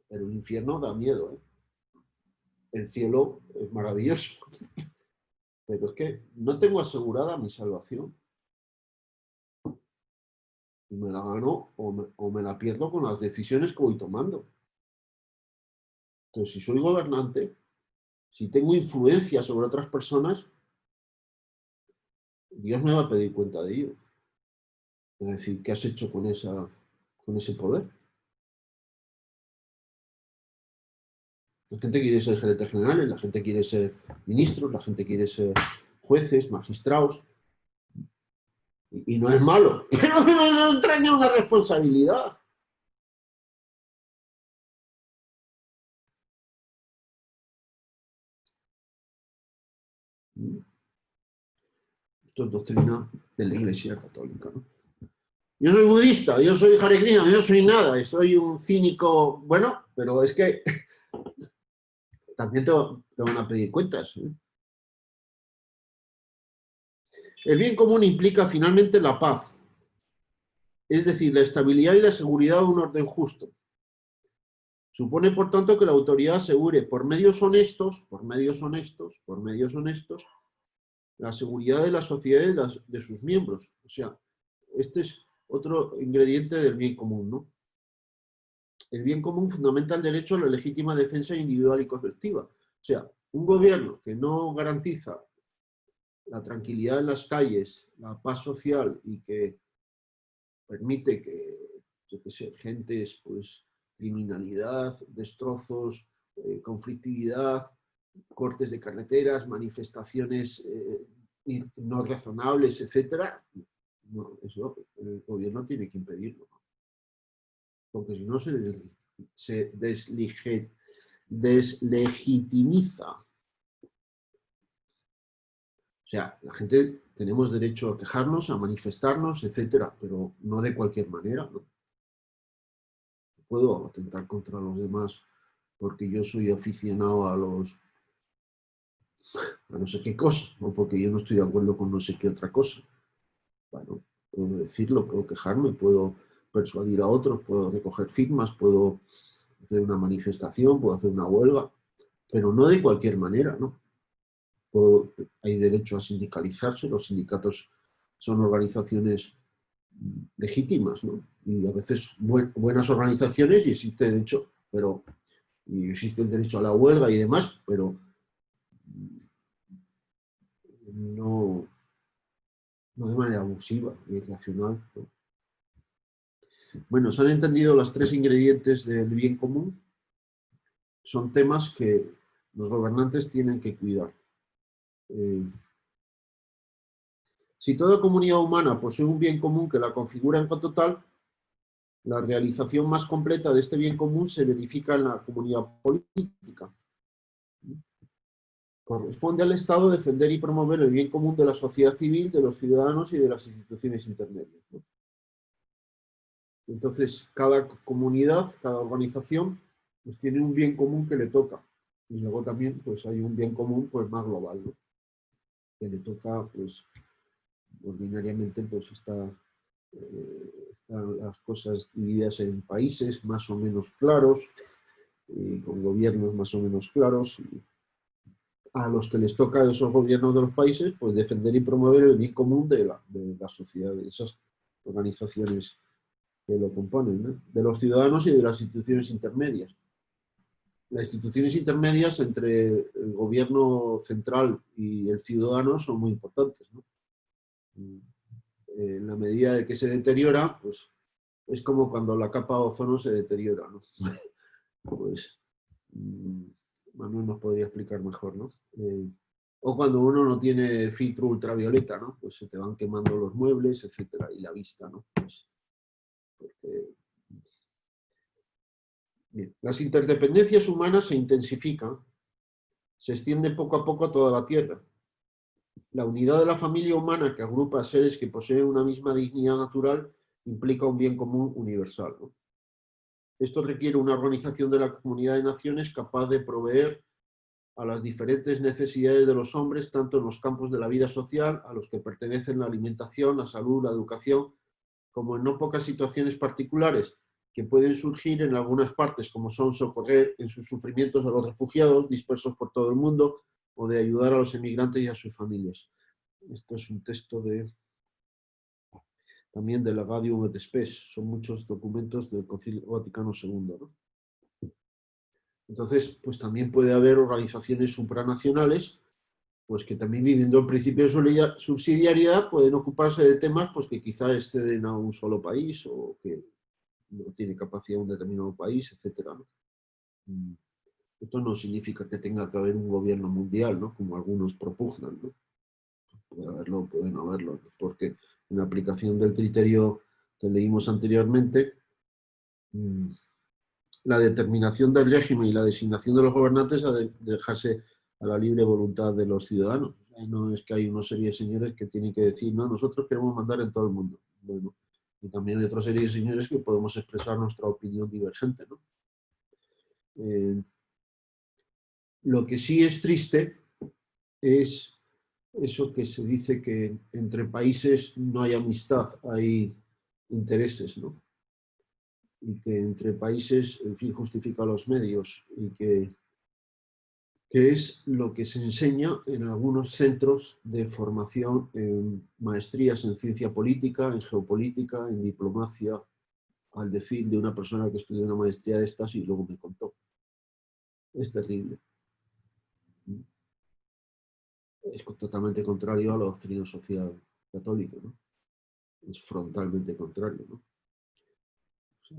Pero el infierno da miedo, ¿eh? El cielo es maravilloso. Pero es que no tengo asegurada mi salvación. Y me la gano o me la pierdo con las decisiones que voy tomando. Entonces, si soy gobernante, si tengo influencia sobre otras personas, Dios me va a pedir cuenta de ello. Es decir, ¿qué has hecho con ese poder? La gente quiere ser gerentes generales, la gente quiere ser ministros, la gente quiere ser jueces, magistrados. Y no es malo, pero no entraña una responsabilidad. Esto es doctrina de la Iglesia Católica, ¿no? Yo soy budista, yo soy Hare Krishna, yo soy nada, soy un cínico, bueno, pero es que también te van a pedir cuentas, ¿eh? El bien común implica finalmente la paz, es decir, la estabilidad y la seguridad de un orden justo. Supone, por tanto, que la autoridad asegure por medios honestos, la seguridad de la sociedad y de sus miembros. O sea, este es otro ingrediente del bien común, ¿no? El bien común fundamenta el derecho a la legítima defensa individual y colectiva. O sea, un gobierno que no garantiza la tranquilidad en las calles, la paz social y que permite que, yo qué sé, gentes, pues, criminalidad, destrozos, conflictividad, cortes de carreteras, manifestaciones no razonables, etcétera, no, eso el gobierno tiene que impedirlo, ¿no? Porque si no se deslegitimiza. O sea, la gente tenemos derecho a quejarnos, a manifestarnos, etcétera, pero no de cualquier manera, ¿no? No puedo atentar contra los demás porque yo soy aficionado a no sé qué cosa, o porque yo no estoy de acuerdo con no sé qué otra cosa. Bueno, puedo decirlo, puedo quejarme, puedo persuadir a otros, puedo recoger firmas, puedo hacer una manifestación, puedo hacer una huelga, pero no de cualquier manera, ¿no? Hay derecho a sindicalizarse, los sindicatos son organizaciones legítimas, ¿no? Y a veces buenas organizaciones y existe derecho, y existe el derecho a la huelga y demás, pero no de manera abusiva y irracional, ¿no? Bueno, se han entendido los tres ingredientes del bien común. Son temas que los gobernantes tienen que cuidar. Si toda comunidad humana posee un bien común que la configura en cuanto tal, la realización más completa de este bien común se verifica en la comunidad política. Corresponde al Estado defender y promover el bien común de la sociedad civil, de los ciudadanos y de las instituciones intermedias, ¿no? Entonces, cada comunidad, cada organización, pues tiene un bien común que le toca. Y luego también pues hay un bien común pues más global, ¿no? Que le toca, pues, ordinariamente pues están las cosas divididas en países más o menos claros, y con gobiernos más o menos claros, y a los que les toca a esos gobiernos de los países pues defender y promover el bien común de la sociedad, de esas organizaciones que lo componen, ¿no? De los ciudadanos y de las instituciones intermedias. Las instituciones intermedias entre el gobierno central y el ciudadano son muy importantes, ¿no? En la medida de que se deteriora, pues es como cuando la capa de ozono se deteriora, ¿no? Pues Manuel nos podría explicar mejor, ¿no? O cuando uno no tiene filtro ultravioleta, ¿no? Pues se te van quemando los muebles, etcétera, y la vista, ¿no? Pues, bien. Las interdependencias humanas se intensifican, se extienden poco a poco a toda la Tierra. La unidad de la familia humana que agrupa a seres que poseen una misma dignidad natural implica un bien común universal, ¿no? Esto requiere una organización de la comunidad de naciones capaz de proveer a las diferentes necesidades de los hombres, tanto en los campos de la vida social, a los que pertenecen la alimentación, la salud, la educación, como en no pocas situaciones particulares que pueden surgir en algunas partes, como son socorrer en sus sufrimientos a los refugiados dispersos por todo el mundo, o de ayudar a los emigrantes y a sus familias. Esto es un texto también de la Gaudium et Spes, son muchos documentos del Concilio Vaticano II, ¿no? Entonces, pues también puede haber organizaciones supranacionales, pues que también viviendo el principio de subsidiariedad pueden ocuparse de temas pues que quizá exceden a un solo país o que no tiene capacidad un determinado país, etcétera, ¿no? Esto no significa que tenga que haber un gobierno mundial, ¿no? Como algunos propugnan, ¿no? Puede haberlo, puede no haberlo, ¿no? Porque en la aplicación del criterio que leímos anteriormente, la determinación del régimen y la designación de los gobernantes ha de dejarse a la libre voluntad de los ciudadanos. No es que hay una serie de señores que tienen que decir, no, nosotros queremos mandar en todo el mundo. Bueno, y también hay otra serie de señores que podemos expresar nuestra opinión divergente, ¿no? Lo que sí es triste es eso que se dice que entre países no hay amistad, hay intereses, ¿no? Y que entre países el fin justifica los medios y que que es lo que se enseña en algunos centros de formación en maestrías en ciencia política, en geopolítica, en diplomacia, al decir de una persona que estudió una maestría de estas y luego me contó. Es terrible. Es totalmente contrario a la doctrina social católica, ¿no? Es frontalmente contrario, ¿no? O sea,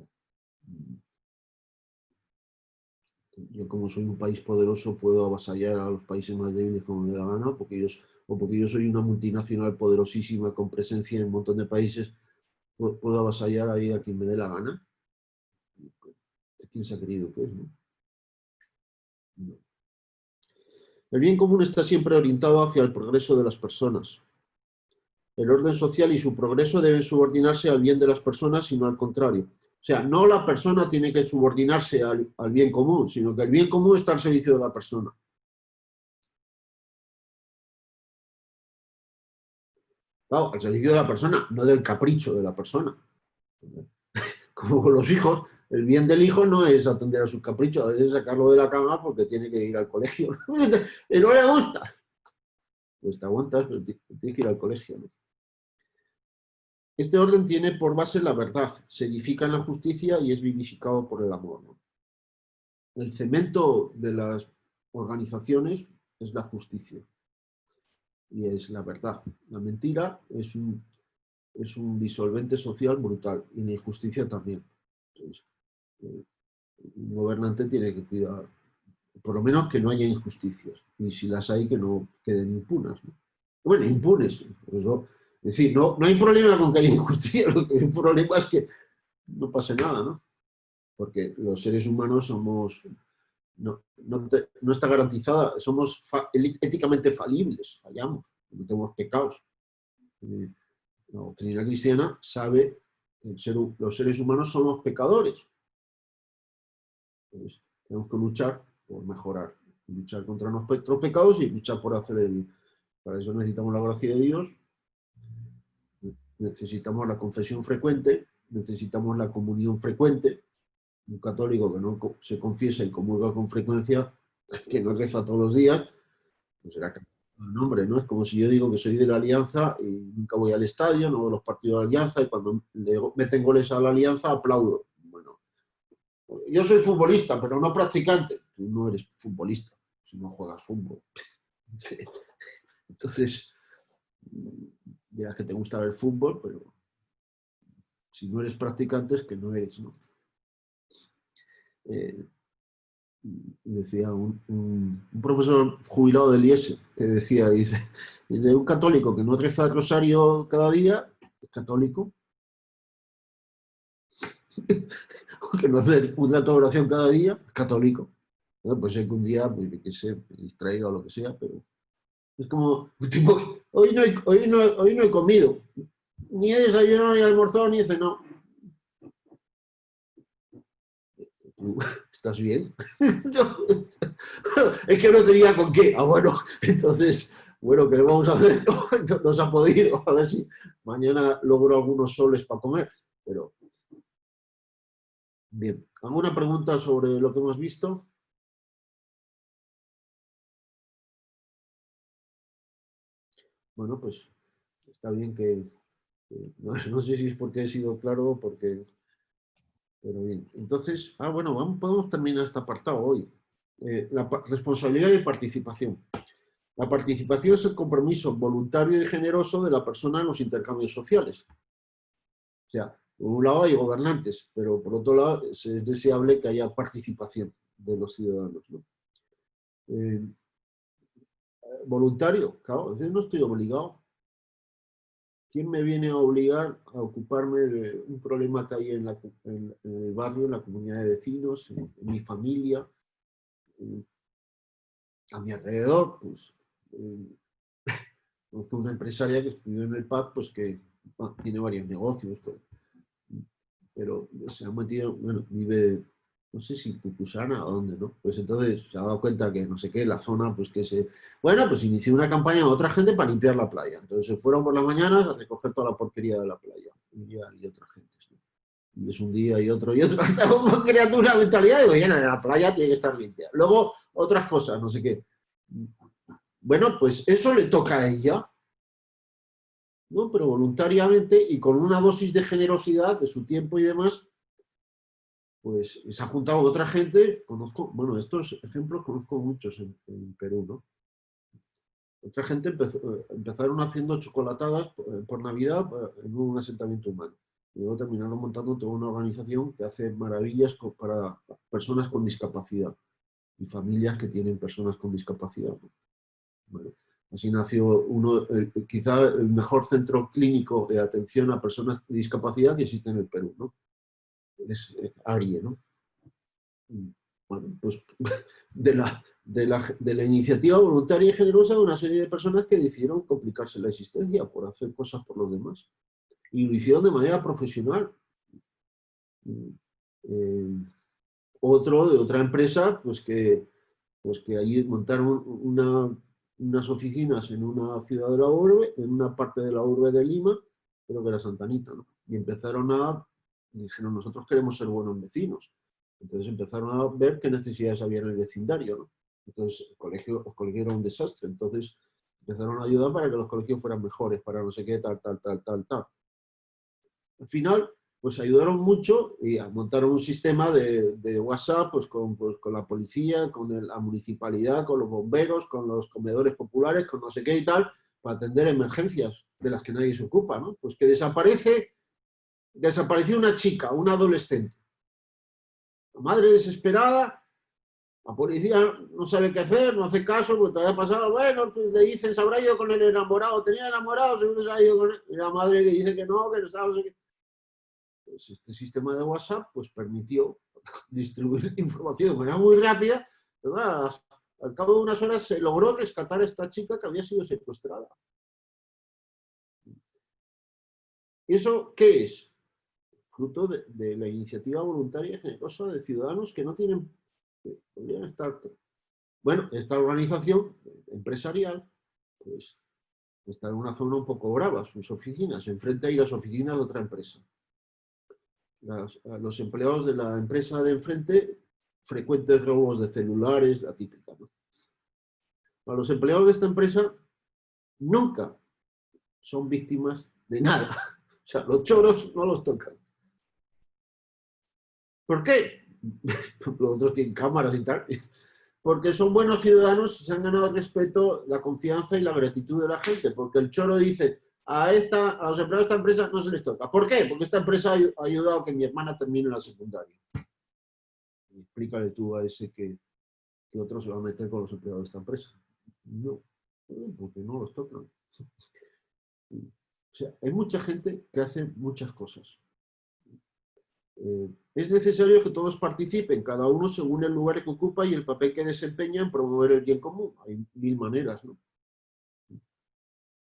yo, como soy un país poderoso, puedo avasallar a los países más débiles como me dé la gana, porque yo soy una multinacional poderosísima con presencia en un montón de países, puedo avasallar ahí a quien me dé la gana. ¿Quién se ha creído que es, no? No. El bien común está siempre orientado hacia el progreso de las personas. El orden social y su progreso deben subordinarse al bien de las personas y no al contrario. O sea, no la persona tiene que subordinarse al bien común, sino que el bien común está al servicio de la persona. Claro, al servicio de la persona, no del capricho de la persona. Como con los hijos, el bien del hijo no es atender a sus caprichos, es sacarlo de la cama porque tiene que ir al colegio. Y no le gusta. Pues te aguantas, pero tienes que ir al colegio, ¿no? Este orden tiene por base la verdad, se edifica en la justicia y es vivificado por el amor, ¿no? El cemento de las organizaciones es la justicia y es la verdad. La mentira es un disolvente social brutal y la injusticia también. Entonces, un gobernante tiene que cuidar, por lo menos que no haya injusticias, y si las hay, que no queden impunas, ¿no? Bueno, impunes, por eso, es decir, no hay problema con que haya injusticia, lo que hay problema es que no pase nada, ¿no? Porque los seres humanos somos, no está garantizada, somos éticamente falibles, fallamos, cometemos pecados. La doctrina cristiana sabe que los seres humanos somos pecadores. Entonces, tenemos que luchar por mejorar, luchar contra nuestros pecados y luchar por hacer el bien. Para eso necesitamos la gracia de Dios, necesitamos la confesión frecuente, necesitamos la comunión frecuente. Un católico que no se confiesa y comulga con frecuencia, que no reza todos los días, pues será el nombre, ¿no? Es como si yo digo que soy de la Alianza y nunca voy al estadio, no veo los partidos de la Alianza y cuando le meten goles a la Alianza aplaudo. Bueno, yo soy futbolista, pero no practicante. Tú no eres futbolista si no juegas fútbol. Sí. Entonces, dirás que te gusta ver fútbol, pero si no eres practicante es que no eres, ¿no? Decía un profesor jubilado del IES que decía, dice, un católico que no reza el rosario cada día, es católico. Que no hace un rato de oración cada día, es católico. Bueno, pues es que un día, pues, que sé, me distraiga o lo que sea, pero es como, tipo, hoy no he comido, ni he desayunado, ni he almorzado, ni he cenado. ¿Estás bien? Es que no tenía con qué. Ah, bueno, entonces, bueno, ¿qué le vamos a hacer? No se ha podido. A ver si mañana logro algunos soles para comer. Pero, bien. ¿Alguna pregunta sobre lo que hemos visto? Bueno, pues está bien que no sé si es porque he sido claro o porque... Pero bien, entonces, bueno, podemos terminar este apartado hoy. La responsabilidad y participación. La participación es el compromiso voluntario y generoso de la persona en los intercambios sociales. O sea, por un lado hay gobernantes, pero por otro lado es deseable que haya participación de los ciudadanos, ¿no? Voluntario, claro, a veces no estoy obligado. ¿Quién me viene a obligar a ocuparme de un problema que hay en el barrio, en la comunidad de vecinos, en mi familia, a mi alrededor? Pues una empresaria que estudió en el PAC, pues que tiene varios negocios, pero se ha metido, bueno, vive, no sé si Pucusana o dónde, ¿no? Pues entonces se ha dado cuenta que no sé qué, la zona, pues que bueno, pues inició una campaña a otra gente para limpiar la playa. Entonces se fueron por la mañana a recoger toda la porquería de la playa, y otra gente, ¿no? y es un día y otro, hasta como criatura mentalidad, digo, en la playa tiene que estar limpia. Luego, otras cosas, no sé qué. Bueno, pues eso le toca a ella, ¿no? Pero voluntariamente y con una dosis de generosidad de su tiempo y demás, pues se ha juntado otra gente, conozco, bueno, estos ejemplos conozco muchos en Perú, ¿no? Otra gente empezaron haciendo chocolatadas por Navidad en un asentamiento humano. Y luego terminaron montando toda una organización que hace maravillas para personas con discapacidad y familias que tienen personas con discapacidad, ¿no? Bueno, así nació quizá el mejor centro clínico de atención a personas con discapacidad que existe en el Perú, ¿no? Es ARIE, ¿no? Bueno, pues de la iniciativa voluntaria y generosa de una serie de personas que decidieron complicarse la existencia por hacer cosas por los demás. Y lo hicieron de manera profesional. Otro de otra empresa, pues que allí montaron unas oficinas en una ciudad de la urbe, en una parte de la urbe de Lima, creo que era Santa Anita, ¿no? Y dijeron, nosotros queremos ser buenos vecinos. Entonces empezaron a ver qué necesidades había en el vecindario, ¿no? Entonces el colegio era un desastre, entonces empezaron a ayudar para que los colegios fueran mejores, para no sé qué, tal. Al final, pues ayudaron mucho y montaron un sistema de WhatsApp pues con la policía, con la municipalidad, con los bomberos, con los comedores populares, con no sé qué y tal, para atender emergencias de las que nadie se ocupa, ¿no? Pues que desapareció una chica, una adolescente. La madre desesperada, la policía no sabe qué hacer, no hace caso, porque todavía ha pasado, bueno, pues le dicen, se habrá ido con el enamorado, tenía enamorado, seguro se ha ido con él. Y la madre que dice que no sabe, no sé qué. Pues este sistema de WhatsApp pues permitió distribuir información de manera muy rápida, pero al cabo de unas horas se logró rescatar a esta chica que había sido secuestrada. ¿Eso qué es? Fruto de la iniciativa voluntaria y generosa de ciudadanos que no tienen, que podrían estar. Bueno, esta organización empresarial pues está en una zona un poco brava, sus oficinas, enfrente hay las oficinas de otra empresa. Los empleados de la empresa de enfrente, frecuentes robos de celulares, la típica, ¿no? A los empleados de esta empresa nunca son víctimas de nada. O sea, los choros no los tocan. ¿Por qué? Los otros tienen cámaras y tal. Porque son buenos ciudadanos y se han ganado el respeto, la confianza y la gratitud de la gente. Porque el choro dice, a los empleados de esta empresa no se les toca. ¿Por qué? Porque esta empresa ha ayudado a que mi hermana termine la secundaria. Y explícale tú a ese que otro se va a meter con los empleados de esta empresa. No, porque no los tocan. O sea, hay mucha gente que hace muchas cosas. Es necesario que todos participen, cada uno según el lugar que ocupa y el papel que desempeña en promover el bien común. Hay 1000 maneras, ¿no?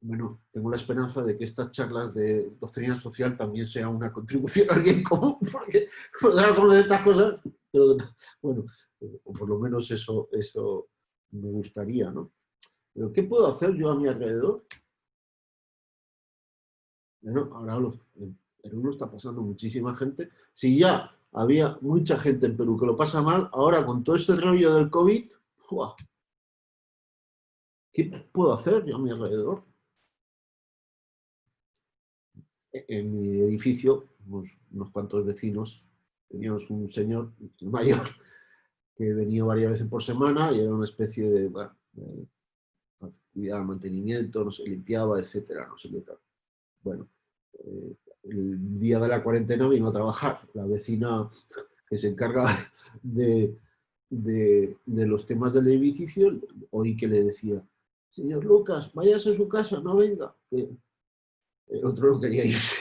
Bueno, tengo la esperanza de que estas charlas de doctrina social también sea una contribución al bien común, porque algunas de estas cosas, pero, bueno, o por lo menos eso me gustaría, ¿no? Pero ¿qué puedo hacer yo a mi alrededor? Bueno, ahora en Perú lo está pasando muchísima gente. Si ya había mucha gente en Perú que lo pasa mal, ahora con todo este rollo del COVID, ¡buah! ¿Qué puedo hacer yo a mi alrededor? En mi edificio, unos cuantos vecinos, teníamos un señor mayor que venía varias veces por semana y era una especie de cuidado, mantenimiento, no se limpiaba, etcétera, no sé qué tal. Bueno, el día de la cuarentena vino a trabajar. La vecina que se encarga de los temas del edificio, oí que le decía, señor Lucas, váyase a su casa, no venga. Que el otro no quería irse.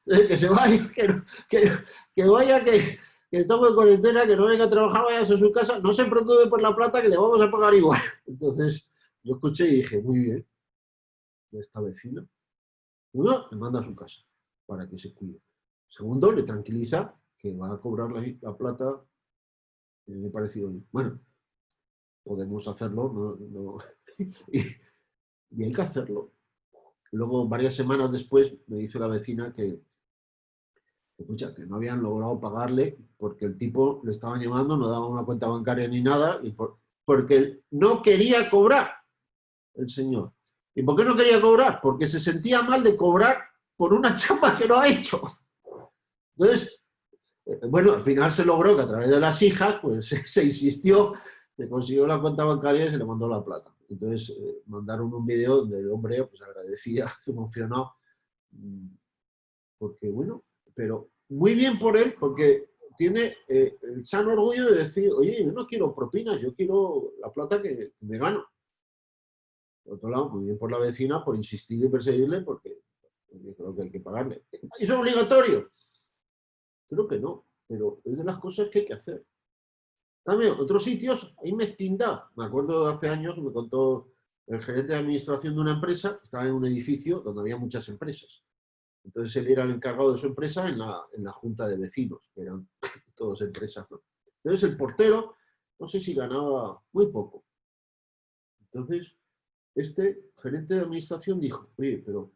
Que se vaya, que vaya, que estamos en cuarentena, que no venga a trabajar, váyase a su casa, no se preocupe por la plata, que le vamos a pagar igual. Entonces yo escuché y dije, muy bien, esta vecina. Uno, le manda a su casa para que se cuide. Segundo, le tranquiliza que va a cobrar la plata. Me ha parecido bien. Bueno, podemos hacerlo, no. Y hay que hacerlo. Luego, varias semanas después, me dice la vecina que escucha, que no habían logrado pagarle porque el tipo le estaban llamando, no daba una cuenta bancaria ni nada, y porque no quería cobrar el señor. ¿Y por qué no quería cobrar? Porque se sentía mal de cobrar por una chamba que no ha hecho. Entonces, bueno, al final se logró que a través de las hijas, pues se insistió, se consiguió la cuenta bancaria y se le mandó la plata. Entonces, mandaron un video donde el hombre pues agradecía, se emocionó, porque bueno, pero muy bien por él, porque tiene el sano orgullo de decir, oye, yo no quiero propinas, yo quiero la plata que me gano. Por otro lado, muy bien por la vecina, por insistir y perseguirle, porque yo creo que hay que pagarle. ¿Es obligatorio? Creo que no, pero es de las cosas que hay que hacer. También, otros sitios hay mezquindad. Me acuerdo de hace años, me contó el gerente de administración de una empresa, estaba en un edificio donde había muchas empresas. Entonces él era el encargado de su empresa en la junta de vecinos, que eran todas empresas, ¿no? Entonces el portero, no sé si ganaba muy poco. Entonces, este gerente de administración dijo, oye, pero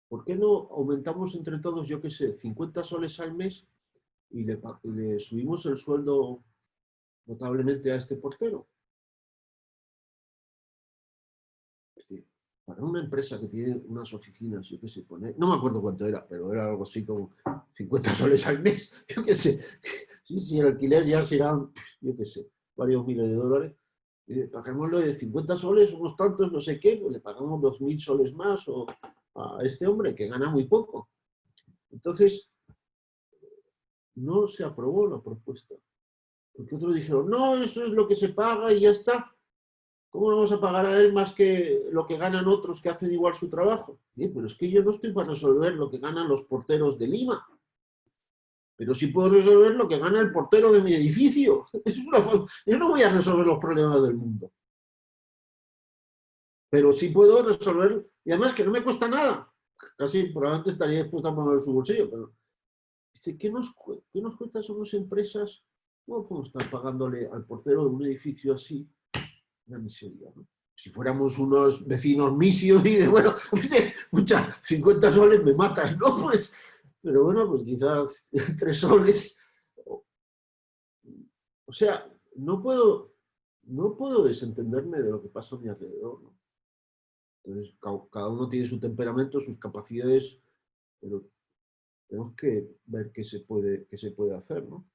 ¿por qué no aumentamos entre todos, yo qué sé, 50 soles al mes y le subimos el sueldo notablemente a este portero? Es decir, para una empresa que tiene unas oficinas, yo qué sé, no me acuerdo cuánto era, pero era algo así como 50 soles al mes, yo qué sé, si el alquiler ya serán, yo qué sé, varios miles de dólares, pagámosle de 50 soles, unos tantos, no sé qué, pues le pagamos 2.000 soles más a este hombre que gana muy poco. Entonces, no se aprobó la propuesta, porque otros dijeron, no, eso es lo que se paga y ya está. ¿Cómo vamos a pagar a él más que lo que ganan otros que hacen igual su trabajo? Bien, pero es que yo no estoy para resolver lo que ganan los porteros de Lima, pero sí puedo resolver lo que gana el portero de mi edificio. Yo no voy a resolver los problemas del mundo, pero sí puedo resolver, y además que no me cuesta nada. Casi probablemente estaría dispuesto a poner su bolsillo, pero dice, ¿qué nos cuesta? Somos empresas, ¿cómo podemos estar pagándole al portero de un edificio así? Una miseria, ¿no? Si fuéramos unos vecinos misios y de, bueno, escucha, 50 soles me matas, ¿no? Pues, pero bueno, pues quizás 3 soles. O sea, no puedo desentenderme de lo que pasa a mi alrededor, ¿no? Entonces, cada uno tiene su temperamento, sus capacidades, pero tenemos que ver qué se puede hacer, ¿no?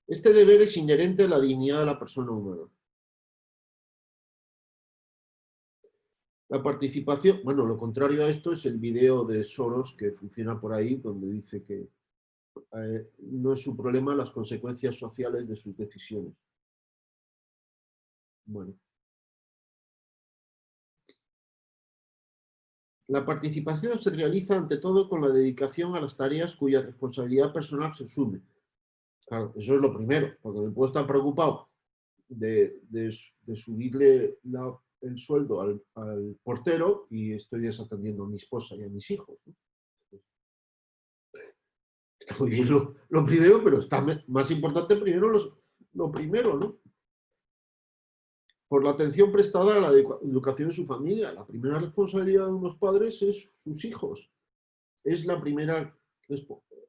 Este deber es inherente a la dignidad de la persona humana. La participación, bueno, lo contrario a esto es el video de Soros que funciona por ahí, donde dice que no es su problema las consecuencias sociales de sus decisiones. Bueno. La participación se realiza ante todo con la dedicación a las tareas cuya responsabilidad personal se asume. Claro, eso es lo primero, porque me puedo estar preocupado de subirle el sueldo al portero y estoy desatendiendo a mi esposa y a mis hijos, ¿no? Está muy bien lo primero, pero está más importante primero lo primero, ¿no? Por la atención prestada a la educación de su familia. La primera responsabilidad de unos padres es sus hijos. Es la primera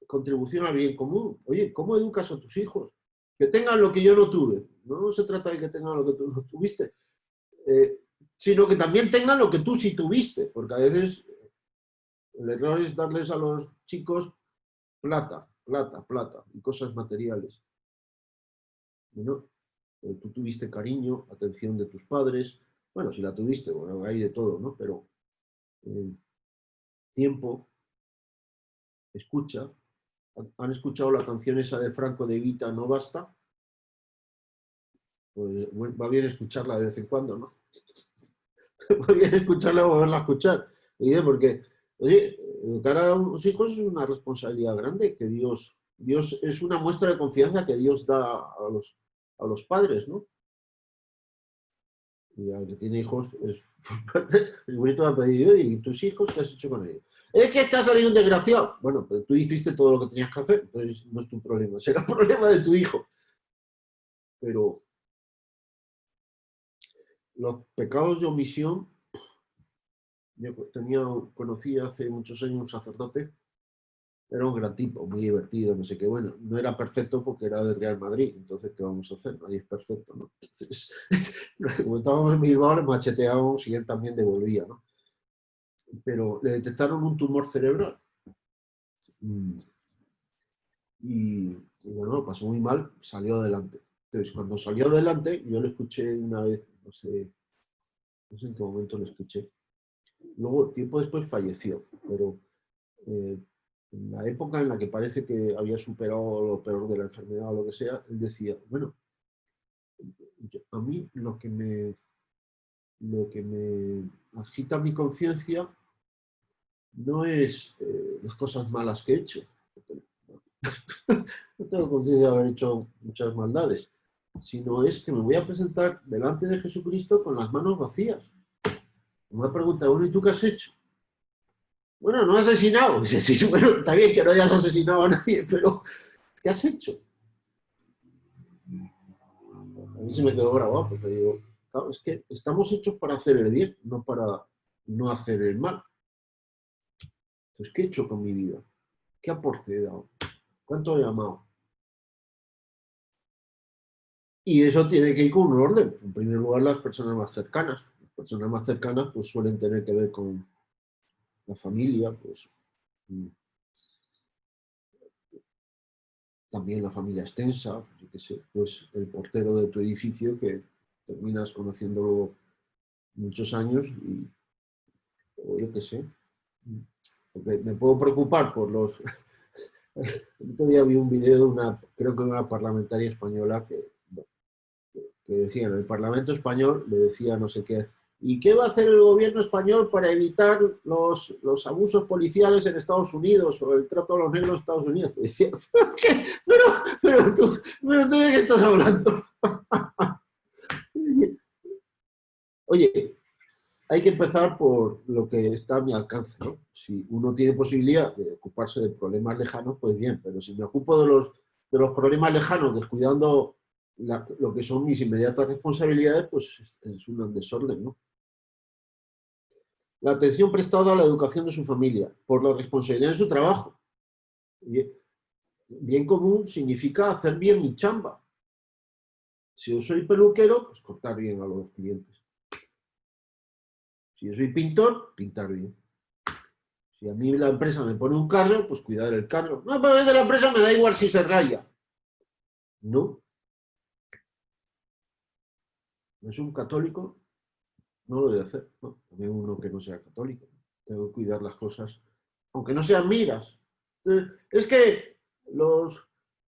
contribución al bien común. Oye, ¿cómo educas a tus hijos? Que tengan lo que yo no tuve. No se trata de que tengan lo que tú no tuviste, sino que también tengan lo que tú sí tuviste, porque a veces el error es darles a los chicos plata, plata, plata y cosas materiales. ¿No? Tú tuviste cariño, atención de tus padres, bueno, si la tuviste, bueno, hay de todo, ¿no? Pero tiempo, escucha. ¿Han escuchado la canción esa de Franco de Vita, No Basta? Pues bueno, va bien escucharla de vez en cuando, ¿no? Va bien escucharla o volverla a escuchar. Porque, oye, educar a unos hijos es una responsabilidad grande que Dios es una muestra de confianza que Dios da a los padres, ¿no? Y al que tiene hijos es el bonito va a pedir, ¿y tus hijos qué has hecho con ellos? Es que te ha salido un desgraciado. Bueno, pero tú hiciste todo lo que tenías que hacer, entonces no es tu problema, será el problema de tu hijo. Pero los pecados de omisión, yo conocí hace muchos años un sacerdote Era un gran tipo, muy divertido, no sé qué. Bueno, no era perfecto porque era del Real Madrid, entonces, ¿qué vamos a hacer? Nadie es perfecto, ¿no? Entonces, como estábamos en Bilbao, le macheteábamos y él también devolvía, ¿no? Pero le detectaron un tumor cerebral. Y bueno, lo pasó muy mal, salió adelante. Entonces, cuando salió adelante, yo lo escuché una vez, no sé en qué momento lo escuché. Luego, tiempo después falleció, pero en la época en la que parece que había superado lo peor de la enfermedad o lo que sea, él decía, bueno, a mí lo que me agita mi conciencia no es las cosas malas que he hecho. No tengo conciencia de haber hecho muchas maldades, sino es que me voy a presentar delante de Jesucristo con las manos vacías. Me pregunta, bueno, ¿y tú qué has hecho? Bueno, no he asesinado. Dice, sí, bueno, está bien que no hayas asesinado a nadie, pero ¿qué has hecho? A mí se me quedó grabado porque digo, claro, es que estamos hechos para hacer el bien, no para no hacer el mal. Entonces, ¿qué he hecho con mi vida? ¿Qué aporte he dado? ¿Cuánto he amado? Y eso tiene que ir con un orden. En primer lugar, las personas más cercanas. Las personas más cercanas pues, suelen tener que ver con la familia, pues también la familia extensa, yo qué sé, pues el portero de tu edificio que terminas conociéndolo muchos años y, o yo qué sé, me puedo preocupar por los... El otro día vi un video de una, creo que una parlamentaria española que decía, en el Parlamento español le decía no sé qué, ¿y qué va a hacer el gobierno español para evitar los abusos policiales en Estados Unidos o el trato a los negros en Estados Unidos? Y decía, pero tú de qué estás hablando. Oye, hay que empezar por lo que está a mi alcance, ¿no? Si uno tiene posibilidad de ocuparse de problemas lejanos, pues bien, pero si me ocupo de los problemas lejanos, descuidando lo que son mis inmediatas responsabilidades, pues es un desorden, ¿no? La atención prestada a la educación de su familia, por la responsabilidad de su trabajo. Bien común significa hacer bien mi chamba. Si yo soy peluquero, pues cortar bien a los clientes. Si yo soy pintor, pintar bien. Si a mí la empresa me pone un carro, pues cuidar el carro. No, pero desde la empresa me da igual si se raya. No. Es un católico, no lo debe hacer. No. También uno que no sea católico. Tengo que cuidar las cosas, aunque no sean miras. Es que lo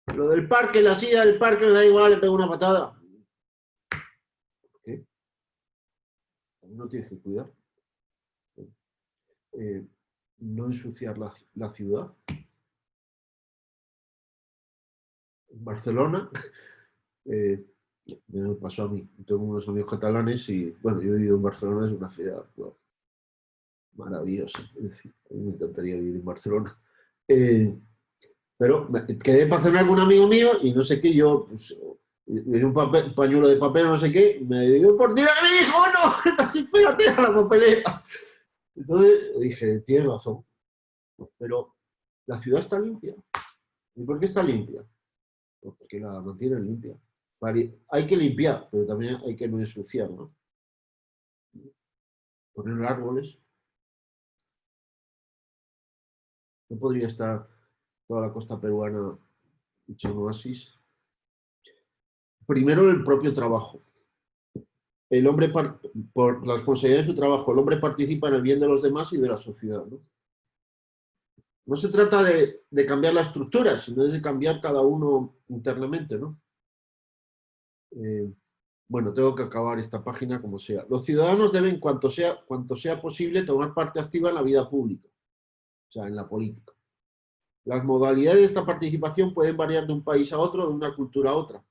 del parque, la silla del parque me da igual, le pego una patada. ¿Qué? No tienes que cuidar. No ensuciar la ciudad. En Barcelona, me pasó a mí. Tengo unos amigos catalanes y, bueno, yo he vivido en Barcelona, es una ciudad wow, maravillosa. Es decir, a mí me encantaría vivir en Barcelona. Pero quedé para cenar con un amigo mío y no sé qué, yo, pues, un pañuelo de papel, no sé qué, y me dio por tirar a mi hijo, no, espérate a la papelera. Entonces dije, tienes razón, pero la ciudad está limpia. ¿Y por qué está limpia? Pues porque la mantienen limpia. Hay que limpiar, pero también hay que no ensuciar, ¿no? Poner árboles. No podría estar toda la costa peruana hecho un oasis. Primero, el propio trabajo. El hombre, por la responsabilidad de su trabajo, el hombre participa en el bien de los demás y de la sociedad, ¿no? No se trata de cambiar la estructura, sino de cambiar cada uno internamente, ¿no? Bueno, tengo que acabar esta página como sea. Los ciudadanos deben, cuanto sea posible, tomar parte activa en la vida pública, o sea, en la política. Las modalidades de esta participación pueden variar de un país a otro, de una cultura a otra.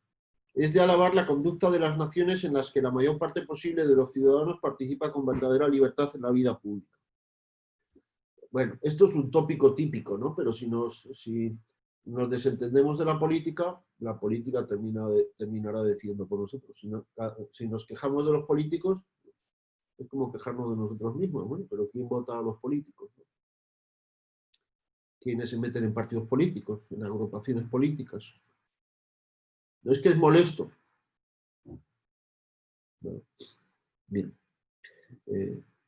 Es de alabar la conducta de las naciones en las que la mayor parte posible de los ciudadanos participa con verdadera libertad en la vida pública. Bueno, esto es un tópico típico, ¿no? Pero si nos desentendemos de la política terminará decidiendo por nosotros. Si nos quejamos de los políticos, es como quejarnos de nosotros mismos. Bueno, pero ¿quién vota a los políticos? quienes se meten en partidos políticos, en agrupaciones políticas. No es que es molesto. Bueno, bien.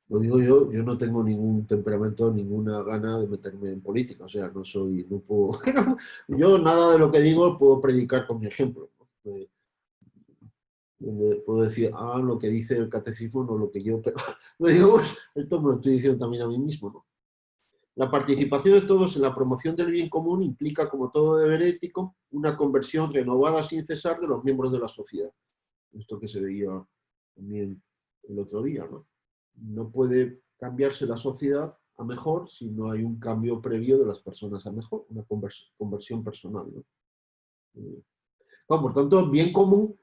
Lo digo yo no tengo ningún temperamento, ninguna gana de meterme en política, o sea, no puedo, yo nada de lo que digo puedo predicar con mi ejemplo, ¿no? Puedo decir, lo que dice el catecismo, no lo que yo, pero digamos, esto me lo estoy diciendo también a mí mismo, ¿no? La participación de todos en la promoción del bien común implica, como todo deber ético, una conversión renovada sin cesar de los miembros de la sociedad. Esto que se veía también el otro día, ¿no? No puede cambiarse la sociedad a mejor si no hay un cambio previo de las personas a mejor, una conversión personal, ¿no? Por tanto, bien común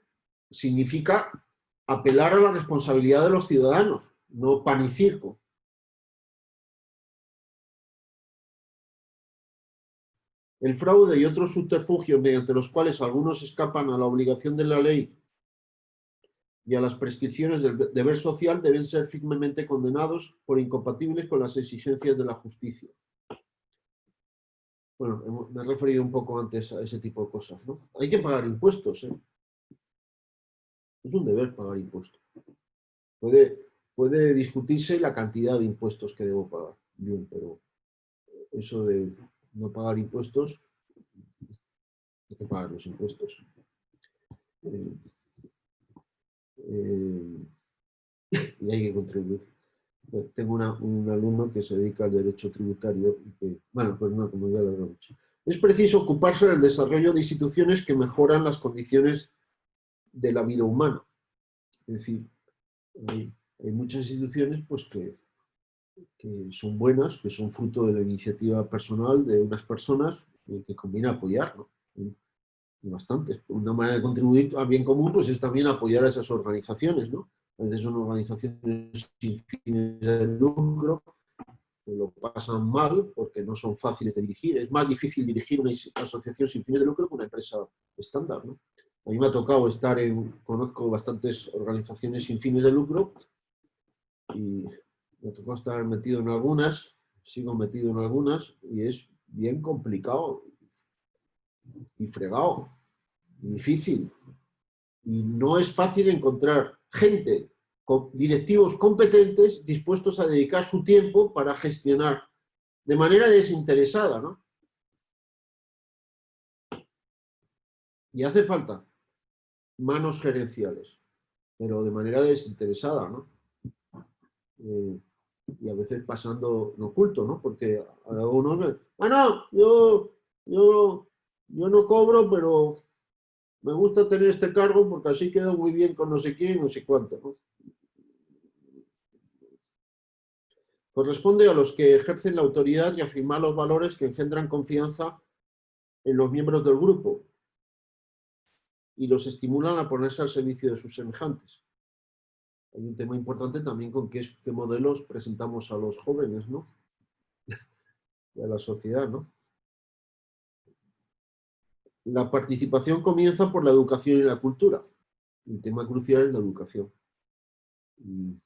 significa apelar a la responsabilidad de los ciudadanos, no pan y circo. El fraude y otros subterfugios mediante los cuales algunos escapan a la obligación de la ley y a las prescripciones del deber social deben ser firmemente condenados por incompatibles con las exigencias de la justicia. Bueno, me he referido un poco antes a ese tipo de cosas, ¿no? Hay que pagar impuestos, ¿eh? Es un deber pagar impuestos. Puede discutirse la cantidad de impuestos que debo pagar, bien, pero eso de no pagar impuestos, hay que pagar los impuestos. Y hay que contribuir. Tengo un alumno que se dedica al derecho tributario y que, bueno, pues no, como ya lo he dicho. Es preciso ocuparse del desarrollo de instituciones que mejoran las condiciones de la vida humana. Es decir, hay muchas instituciones pues, que son buenas, que son fruto de la iniciativa personal de unas personas que conviene apoyar, ¿no? Y bastantes. Una manera de contribuir al bien común pues, es también apoyar a esas organizaciones, ¿no? A veces son organizaciones sin fines de lucro, que lo pasan mal porque no son fáciles de dirigir. Es más difícil dirigir una asociación sin fines de lucro que una empresa estándar, ¿no? A mí me ha tocado conozco bastantes organizaciones sin fines de lucro y me tocó estar metido en algunas, sigo metido en algunas y es bien complicado y fregado y difícil. Y no es fácil encontrar gente, directivos competentes dispuestos a dedicar su tiempo para gestionar de manera desinteresada, ¿no? Y hace falta manos gerenciales, pero de manera desinteresada, ¿no? Y a veces pasando en oculto, ¿no? Porque a uno, yo no cobro, pero me gusta tener este cargo porque así quedo muy bien con no sé quién, no sé cuánto, ¿no? Corresponde a los que ejercen la autoridad y afirmar los valores que engendran confianza en los miembros del grupo y los estimulan a ponerse al servicio de sus semejantes. Hay un tema importante también con qué modelos presentamos a los jóvenes, ¿no? Y a la sociedad, ¿no? La participación comienza por la educación y la cultura. El tema crucial es la educación. Y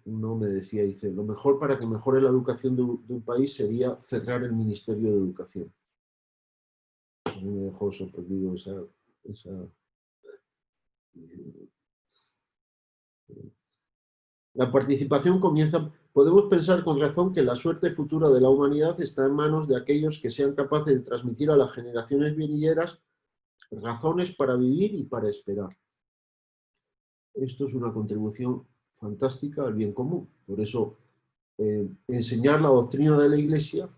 uno me decía, dice, lo mejor para que mejore la educación de un país sería cerrar el Ministerio de Educación. A mí me dejó sorprendido La participación comienza. Podemos pensar con razón que la suerte futura de la humanidad está en manos de aquellos que sean capaces de transmitir a las generaciones venideras razones para vivir y para esperar. Esto es una contribución fantástica al bien común. Por eso, enseñar la doctrina de la Iglesia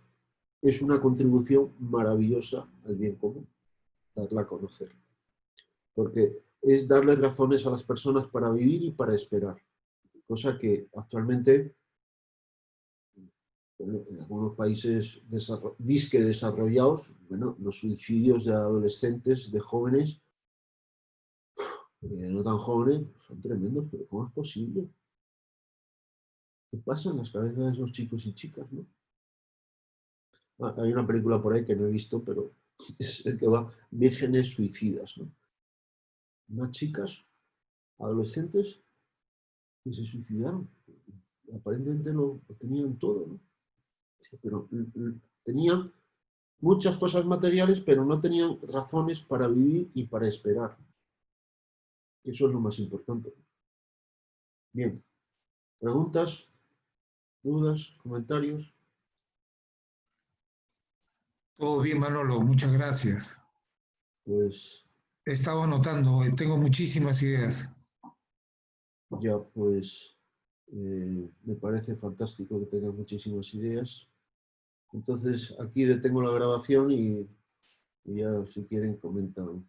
es una contribución maravillosa al bien común, darla a conocer. Porque es darles razones a las personas para vivir y para esperar. Cosa que actualmente, bueno, en algunos países disque desarrollados, bueno, los suicidios de adolescentes, de jóvenes, no tan jóvenes, son tremendos, pero ¿cómo es posible? ¿Qué pasa en las cabezas de esos chicos y chicas, no? Hay una película por ahí que no he visto, pero es el que va vírgenes suicidas, ¿no? Unas chicas, adolescentes, que se suicidaron. Aparentemente lo tenían todo, ¿no? Pero tenían muchas cosas materiales, pero no tenían razones para vivir y para esperar. Eso es lo más importante. Bien. ¿Preguntas? ¿Dudas? ¿Comentarios? Todo bien, Manolo, muchas gracias. Pues He estado anotando, tengo muchísimas ideas. ya, pues me parece fantástico que tengan muchísimas ideas. Entonces, aquí detengo la grabación y ya, si quieren, comentan.